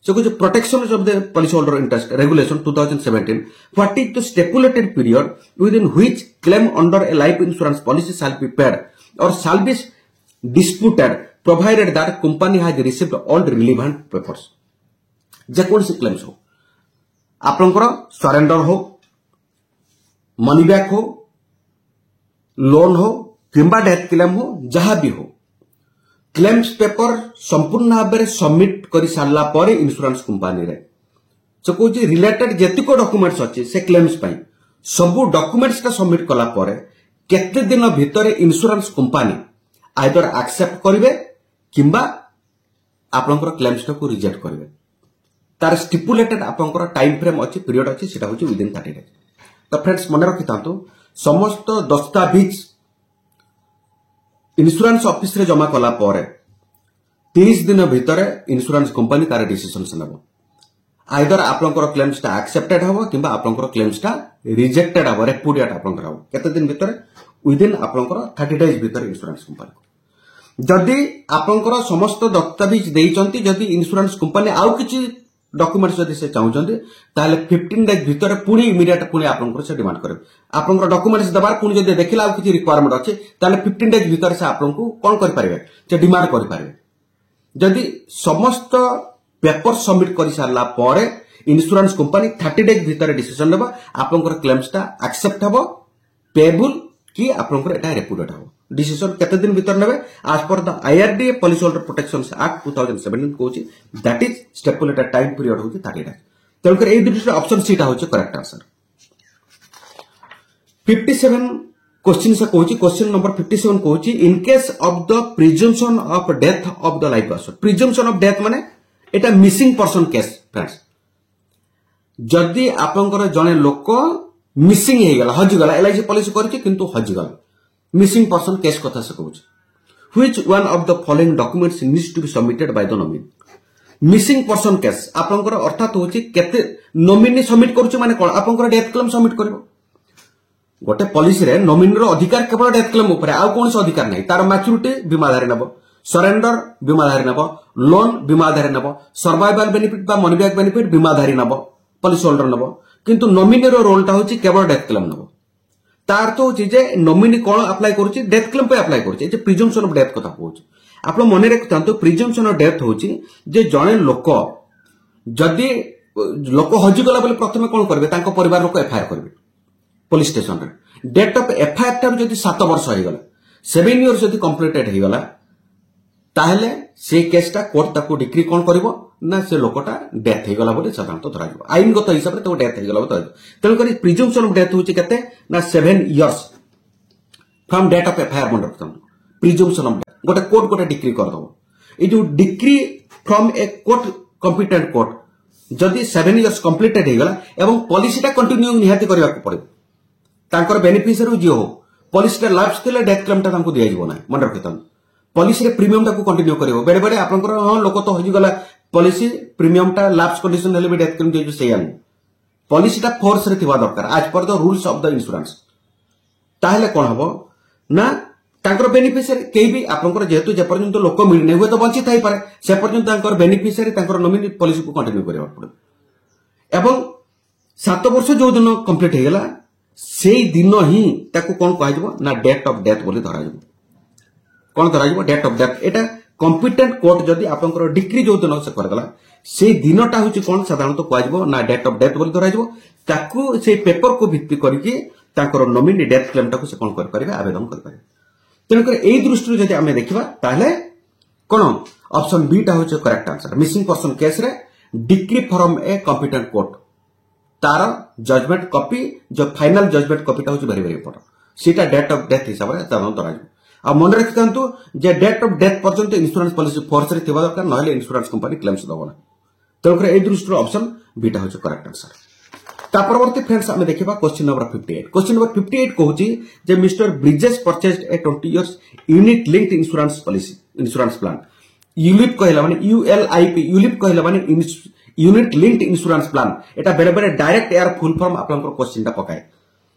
So, protection of the policyholder interest regulation 2017. What is the stipulated period within which claim under a life insurance policy shall be paid or shall be disputed, provided that company has received all relevant papers. जे कौन सी claims हो आपनकर surrender हो money back हो loan हो किंबा death claim हो जहां भी हो क्लेम्स पेपर संपूर्ण भाव में सबमिट कर सारा पर इंश्योरेंस कंपनी रे से कौन रिलेटेड जेतिको डॉक्यूमेंट्स अच्छे से क्लेम्स पाई सबू डॉक्यूमेंट्स का सबमिट कला पर केते दिन भितर इंश्योरेंस कंपनी आइदर एक्सेप्ट करिवे किंबा आपनकर क्लेम्स को रिजेक्ट करिवे तार स्टिपुलेटेड आपनकर टाइम फ्रेम अच्छी पीरियड अच्छी सेटा होची विदिन 30 डेज तो फ्रेंड्स मन रखितांतु समस्त दस्तावेज इंश्योरेंस ऑफिस रे जमा कला पर 30 दिन भितर इंश्योरेंस कंपनी तार डिसीजन नबो आइदर आपनकर क्लेम्स टा एक्सेप्टेड हबो किंबा आपनकर क्लेम्स टा रिजेक्टेड हबो रेपुडिएट आपनकर हबो केते दिन भितर विदिन आपनकर 30 डेज भितर इंश्योरेंस कंपनी जदि आपनकर समस्त दस्तावेज देइचंती जदि इंश्योरेंस कंपनी आउ किछि डॉक्यूमेंट्स जदि से चाहउचंती ताले 15 डेज भितर पुनी इमीडिएट पुनी आपनकर से डिमांड करबे आपनकर डॉक्यूमेंट्स दबार पुनी जदि देखिला आउ किछि रिक्वायरमेंट अछि ताले 15 डेज भितर से आपनको कोन कर परिबे जे डिमांड कर परिबे जदि समस्त पेपर सबमिट कर सारला पर इंश्योरेंस कंपनी 30 डेज भितर डिसीजन लेबा आपनकर क्लेम्स टा एक्सेप्ट हबो पेबल कि आपनकर एटा रेपुडेट हबो डिसीजन केते दिन भितर नेबे आज per the IRD policy holder protection act 2017 Kochi that is stipulated time period होची 30 डेज तलकर ए दृष्टि ऑप्शन सी टा होची करेक्ट आंसर 57 क्वेश्चन से Kochi question number 57 Kochi in case of the presumption of death of the life asset presumption of death माने एटा missing person case friends जदि आपनकर जने लोक मिसिंग हे गला हजि गला एलआईसी पॉलिसी करके किंतु हजि गला मिसिंग पर्सन केस कथा से कहूँ which one of the following documents needs to be submitted by the nominee missing person case आपनकर अर्थात होची केते नॉमिनी सबमिट करूछ माने कोन आपनकर डेथ क्लेम सबमिट करबो गोटे पॉलिसी रे नॉमिनी रो अधिकार केवल डेथ क्लेम ऊपर आ कोन से अधिकार नै तार मैच्योरिटी बीमाधारी नबो सरेंडर बीमाधारी नबो लोन बीमाधारी नबो सर्वाइवल बेनिफिट बा मनी बैक बेनिफिट बीमाधारी नबो पॉलिसी होल्डर नबो किंतु नॉमिनी रो रोलटा होची केवल डेथ क्लेम नबो तार तो होची जे नॉमिनी कोन अप्लाई करूची डेथ क्लेम पे अप्लाई करूची जे प्रिजम्पशन ऑफ डेथ कथा कहूची आपण मने रखतांतो प्रिजम्पशन ऑफ डेथ होची जे जणे लोक जदी लोक हजि गला बोले प्रथमे कोन करबे तांको परिवार लोक एफआईआर करबे पुलिस स्टेशन रे डेट ऑफ एफआईआर टा जदी 7 वर्ष होई गला 7 इयर्स जदी कंप्लीटेड होई गला ताहले से केसटा कोर्ट ताको डिक्री कोन करबो ना से लोकटा डेथ हो गला बोले साधारणतः धरा जिवो आईनगत हिसाब रे तो डेथ हो गला बोले तेन करी प्रिजम्पशन ऑफ डेथ होची केते ना 7 years from date of FIR मन रखतम प्रिजम्पशन ऑफ डेथ गोटे कोर्ट गोटे डिक्री कर दो ए जो decree from a court competent court जदी 7 इयर्स कंप्लीटेड हो गला एवं पॉलिसीटा कंटिन्यू निहाती करबा को पड़े तांकर बेनिफिशियरी जी हो पॉलिसी लैप्स थे डेथ क्लेम टा दिया ना मन रखी था पॉलिसी प्रीमियम टाक कंटिन्यू कर बेले बेले आप लोक तो होगला पॉलिसी प्रीमियम टा लैप्स कंडीशन हेल्ले भी डेथ क्लेम दिए से पॉलिसी टा फोर्स रे थिबा दरकार आज per the rules of the insurance ताहले कोन हबो ना तांकर बेनिफिशियरी केही भी आपनकर जेहेतु जे पर्यंत लोक मिलने हुए तो बंची थाई पारे से पर्यंत तांकर बेनिफिशियरी तांकर नॉमिनी पॉलिसी को कंटिन्यू करबा पड़े एवं 7 वर्ष जो दिन कंप्लीट हो गला से दिन ही ताको कोन कहजबो ना डेट ऑफ डेथ बोली धरा जबो कोन धरा जबो date of death Etah competent court जदी आपनकर डिक्री जो दिन से करगला से दिनटा होची कोन साधारण तो कहजबो ना डेट ऑफ डेथ बोली धरा जबो ताको से पेपर को भित्ति करके तांकर नॉमिनी डेथ क्लेम टाको से कोन कर परिबे आवेदन कर परिबे तेणुकर यही दृष्टि जदि आम देखा ताहले कौन ऑप्शन बी टा होचे correct answer missing person case रे decree from a competent court तार जजमेंट कॉपी जो फाइनल जजमेंट कॉपी टा होचे वेरी वेरी इंपोर्टेंट सीटा डेट ऑफ डेथ हिसाब रे तदन तराज आ मन रखि थांतु जे डेट ऑफ डेथ पर्यंत इंश्योरेंस पॉलिसी फोर्स रे थिबा दरकार नहले इंश्योरेंस कंपनी क्लेम्स दबना तेणुकर एही दृष्टि ऑप्शन बी टा होचे करेक्ट आंसर परवर्ती फ्रेंड्स आम देखा क्वेश्चन नंबर 58 क्वेश्चन नंबर 58 कहूची जे मिस्टर ब्रिजेस परचेज्ड ए 20 years unit linked insurance policy insurance plan ULIP कहला माने यूएलआईपी यूलिप कहला माने यूनिट लिंक्ड इंश्योरेंस प्लान एटा बेले बेले डायरेक्ट एयर फुल फॉर्म आपनकर क्वेश्चन टा पकाए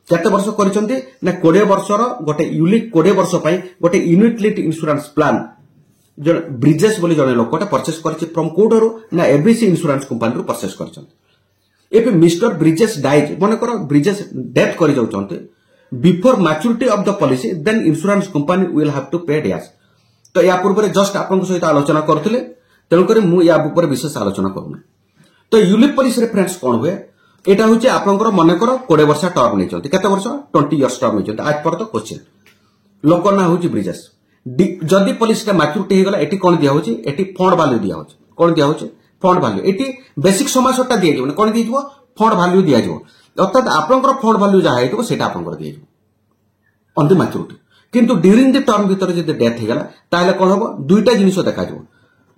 केते वर्ष करिसंती ना 20 वर्षर गोटे यूलिप 20 वर्ष पई गोटे यूनिट लिंक्ड इंश्योरेंस प्लान जो ब्रिजेस बोली जने लोकटा परचेस करछि फ्रॉम कोडरो ना एबीसी इंश्योरेंस कंपनी रो परचेस करछन If Mr. Bridges dies, मनकर Bridges death कर जाउछन्ते before maturity of the policy, then insurance company will have to pay dash. तो या पूर्व जस्ट आपन सहित आलोचना करथिले तेणुकर मु या ऊपर विशेष आलोचना करूना तो यूलिप पॉलिसी रे फ्रेंड्स कोन हुए एटा होचे आपनकर मनकर 20 वर्ष टर्म नै चलते केते वर्ष 20 इयर्स टर्म नै चलते आज पर तो क्वेश्चन लोक ना होची ब्रिजेस जदी पॉलिसी रे मैच्योरिटी हे गला एटी कोन दिया होची एटी फंड वैल्यू दिया होची कोन दिया होची फंड वैल्यू एटी बेसिक समासटा दिया जबो कोन दिजबो फंड वैल्यू दिया जबो अर्थात आपनकर फंड वैल्यू जा हेतु सेटा आपनकर दिया जबो ऑन द मैच्योरिटी किंतु ड्यूरिंग द टर्म भीतर जदी डेथ हे गला ताले कोन हबो दुईटा जिनिस देखा जबो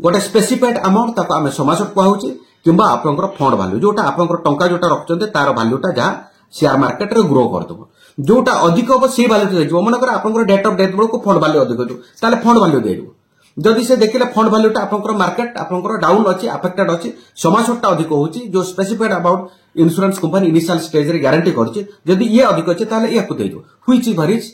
गोटे स्पेसिफाइड अमाउंट ताको आमे समासट को होची किंबा आपनकर फंड वैल्यू जोटा आपनकर टंका जोटा रखचंते तार वैल्यूटा जा शेयर मार्केट रे ग्रो कर दबो जोटा अधिक हो से वैल्यू दे जबो मनकर आपनकर डेट ऑफ डेथ बेलको फंड वैल्यू अधिक हो ताले फंड वैल्यू दे जबो जदि से देखिले फंड वैल्यूटा आपनकर मार्केट आपनकर डाउन अछि अफेक्टेड अछि समासटटा अधिक होची जो specified about insurance company initial stage रे गारंटी करछि जदि ये अधिक अछि ताले या को देजो व्हिच वेरीज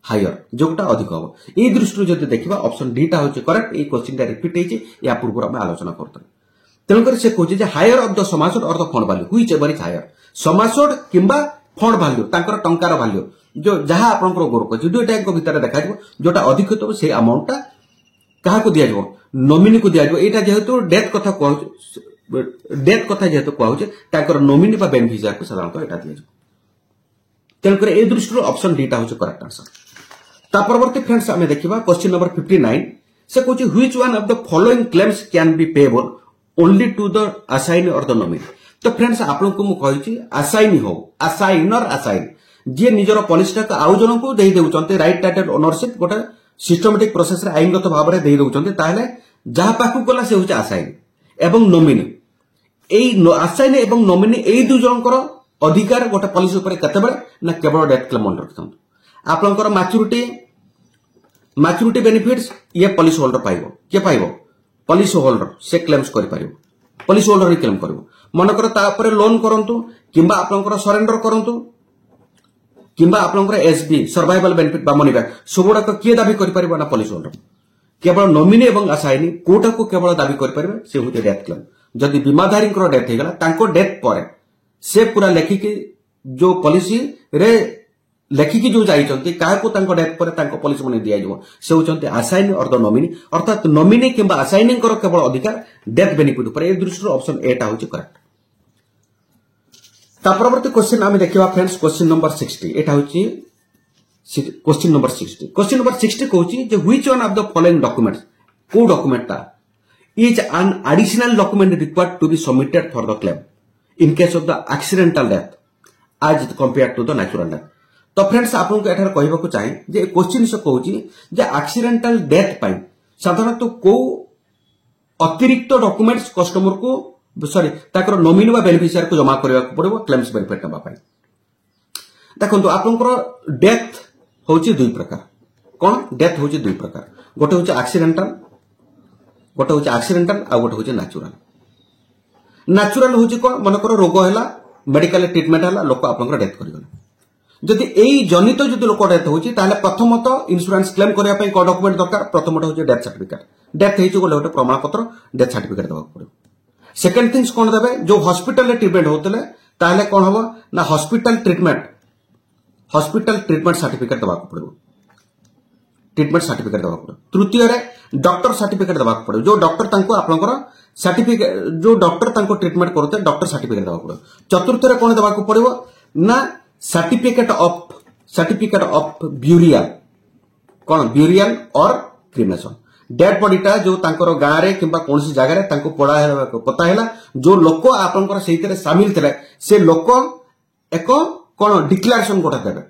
हायर जोटा अधिक हो ए दृष्टि जदि देखिबा ऑप्शन डी टा होची करेक्ट ए क्वेश्चन टा रिपीट हेछि या पूर्व हम आलोचना करतन तेणुकर से कहछि जे हायर ऑफ द समासट और the fund value which varies higher sum assured किंबा फंड वैल्यू तांकर टंकार वैल्यू जो जहां आपनकर ग्रुप अछि दुईटा को भीतर देखा जबो जोटा अधिक तो से अमाउंट टा कहा को दिया जबो नॉमिनी को दिया जबो एटा जेहेतु डेथ कथा जेहेतु कहउछ तांकर नॉमिनी बा बेनिफिशियरी को साधारणतः एटा दिया जबो तेणुकर ए दृष्टि ऑप्शन डी टा होछ करेक्ट आंसर ता परवर्ती फ्रेंड्स हमें देखिबा क्वेश्चन नंबर 59 से कहउछ which one of the following claims can be payable only to the assignee और द नॉमिनी तो फ्रेंड्स आपन को मु कहउछि असाइनी हो असाइनर असाइन जे निजर पॉलिसी टा आउ जन को देई देउचंते राइट टाइटल ओनरशिप गोटा सिस्टमेटिक प्रोसेस रे आईनगत भाव रे देई दउचंते ताहले जहा पाखु गला से होचे असाइन एवं नॉमिनी एई असाइन एवं नॉमिनी एई दु जनकर अधिकार गोटा पॉलिसी ऊपर कते बेले ना केवल डेथ क्लेम मन रखथन आपनकर मैच्योरिटी बेनिफिट्स ये पॉलिसी होल्डर पाइबो के पाइबो पॉलिसी होल्डर से क्लेम्स करि पारिबो पॉलिसी होल्डर ही क्लेम करबो मनकर ता ऊपर लोन करंतु किंबा आपनकर सरेंडर करंतु किंबा आपनकर एसबी सर्वाइवल बेनिफिट बा मनी बैक सबुडा को किए दाबी करि परिबो ना पॉलिसी होल्डर केवल नॉमिनी एवं असाइनी कोटा को केवल दाबी करि परिबे से होते डेथ क्लेम जदि बीमाधारी को डेथ हे गला तांको डेथ परे से पूरा लेखिकी जो पॉलिसी रे लेखिकी जो जाइचंती काहे को तांको डेथ परे तांको पॉलिसी मनी दिया जबो से होचंती असाइनी और द नॉमिनी अर्थात नॉमिनी किंबा असाइनी को केवल अधिकार डेथ बेनिफिट ऊपर ए दृष्टि ऑप्शन ए टा होची करेक्ट ता परवर्ती क्वेश्चन आमे देखिबा फ्रेंड्स क्वेश्चन नंबर 60 एटा होची क्वेश्चन नंबर 60 कहूची जे which one of the following documents को डॉक्यूमेंट ता is an additional document required to be submitted for the claim in case of the accidental death as compared to the natural death तो friends आपन को एठार कहबा को चाहे जे question से कहूची जे एक्सीडेंटल डेथ पाई साधारणतः को अतिरिक्त डॉक्यूमेंट्स कस्टमर को सॉरी ताकर नॉमिनी बा बेनिफिशियरी को जमा करबा को पड़बो क्लेम्स बेनिफिट नबा पाई देखो आपंकर डेथ होची दुई प्रकार कौन डेथ होची दुई प्रकार गोटे होची एक्सीडेंटल गोटे होची एक्सीडेंटल आ गोटे होची नेचुरल होची कौन मनकर रोग है मेडिकल ट्रिटमेंट है लोक आपंकर डेथ करगले जदि यही जनित जो लोक डेथ होची ताहले प्रथमतः इंश्योरेंस क्लेम करने पे कौन डॉक्यूमेंट दरकार प्रथमतः होची डेथ सर्टिफिकेट डेथ होची गोटे प्रमाण पत्र डेथ सर्टिफिकेट देवा पड़ो सेकेंड थिंग्स कौन देबे जो हॉस्पिटल ट्रिटमेंट होतले ताहले कौन हबो ना हॉस्पिटल ट्रिटमेंट सर्टिफिकेट देवा पड़ो ट्रिटमेंट सर्टिफिकेट देवा पड़ो तृतीय रे डॉक्टर सर्टिफिकेट देवा पड़ो जो डॉक्टर तांको आपनकर सर्टिफिकेट जो डॉक्टर तांको ट्रीटमेंट करते डॉक्टर सर्टिफिकेट देवा पड़ो चतुर्थ रे कोन देवा पड़ो ना सर्टिफिकेट ऑफ ब्यूरियल कौन ब्यूरियल और क्रिमेशन डेड बॉडीटा जो तांकर गाँ रे किंबा कौन सी जगह रे तांको पता है जो लोक आपनकर सेहितरे शामिल थे से लोक एक कौन डिक्लेरेशन गोटे देवे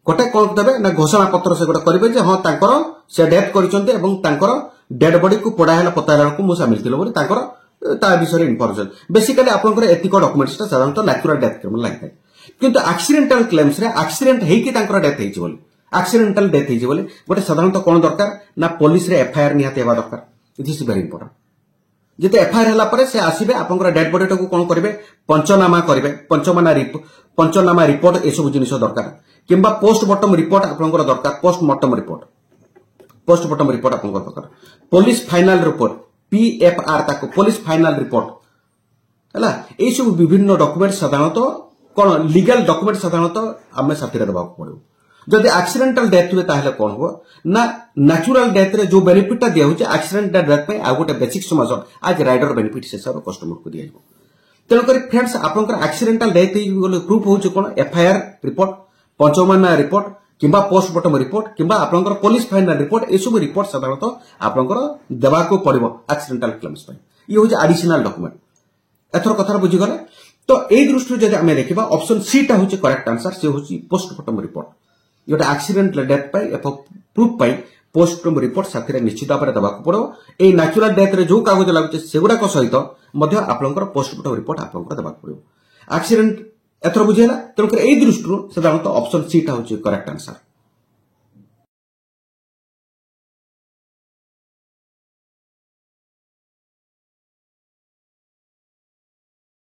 गोटे कौन देवे ना घोषणा पत्र से गोटे करेंगे जे हाँ तांकर से डेथ करिसंते एवं तांकर डेड बॉडी को पढ़ाला पता है को मु शामिल थिलो बोली तांकर ता विषय इनफॉरमेशन बेसिकली आपनकर एतिक डॉक्यूमेंट्स साधारणतः नेचुरल डेथ क्लेम लागे किंतु एक्सीडेंटल क्लेम्स रे एक्सीडेंट हेकी तांकर डेथ हेची बोली एक्सीडेंटल डेथ हेची बोली गोटे साधारणतः कौन दरकार ना पुलिस रे एफआईआर निहाते हेबा दरकार इट इज वेरी इंपोर्टेंट जेते एफआईआर हला परे से आसीबे आपनकर डेड बॉडी टाको कोन करबे पंचनामा करबे पंचनामा रिपोर्ट ए सब जिनिस दरकार किंबा पोस्टमार्टम रिपोर्ट आपनकर दरकार पोस्टमार्टम रिपोर्ट आपनकर दरकार पुलिस फाइनल रिपोर्ट पीएफआर ताको पुलिस फाइनल रिपोर्ट हला ए सब विभिन्न डॉक्यूमेंट साधारणतः कोन लीगल डॉक्यूमेंट साधारणतः आमे साथी रे दबा पड़ो जदि एक्सीडेंटल डेथ हुए ताहले कोन हो ना नेचुरल डेथ रे जो बेनिफिट दिया होचे एक्सीडेंटल डेथ पे आ गोटे बेसिक समाजन आज राइडर बेनिफिट से सब कस्टमर को दिया जाबो तेनो करी फ्रेंड्स आपनकर एक्सीडेंटल डेथ ही प्रूफ होचे कोन एफआईआर रिपोर्ट पंचमाना रिपोर्ट किंबा पोस्टमार्टम रिपोर्ट किंबा आपनकर पुलिस फाइनल रिपोर्ट ए सब रिपोर्ट साधारणतः आपनकर देबा को पड़िबो एक्सीडेंटल क्लेम्स पे ये होचे एडिशनल डॉक्यूमेंट एथर कथा बुझी गले तो ए दृष्टि जदि हमें देखिबा ऑप्शन सी टा होचे करेक्ट आंसर से होचे पोस्टमार्टम रिपोर्ट योटा एक्सीडेंट डेथ पाई प्रूफ पाई पोस्टमार्टम रिपोर्ट साथी निश्चित भाव में देवाक पड़ो ए नेचुरल डेथ रे जो कागज लागुचे सेगुडा सहित मध्य आपनकर पोस्टमार्टम रिपोर्ट आपनकर देवाक पड़ो एक्सीडेंट एथर बुझेला तेणुकर ए दृष्टि साधारणतः ऑप्शन सी टा होचे करेक्ट आंसर।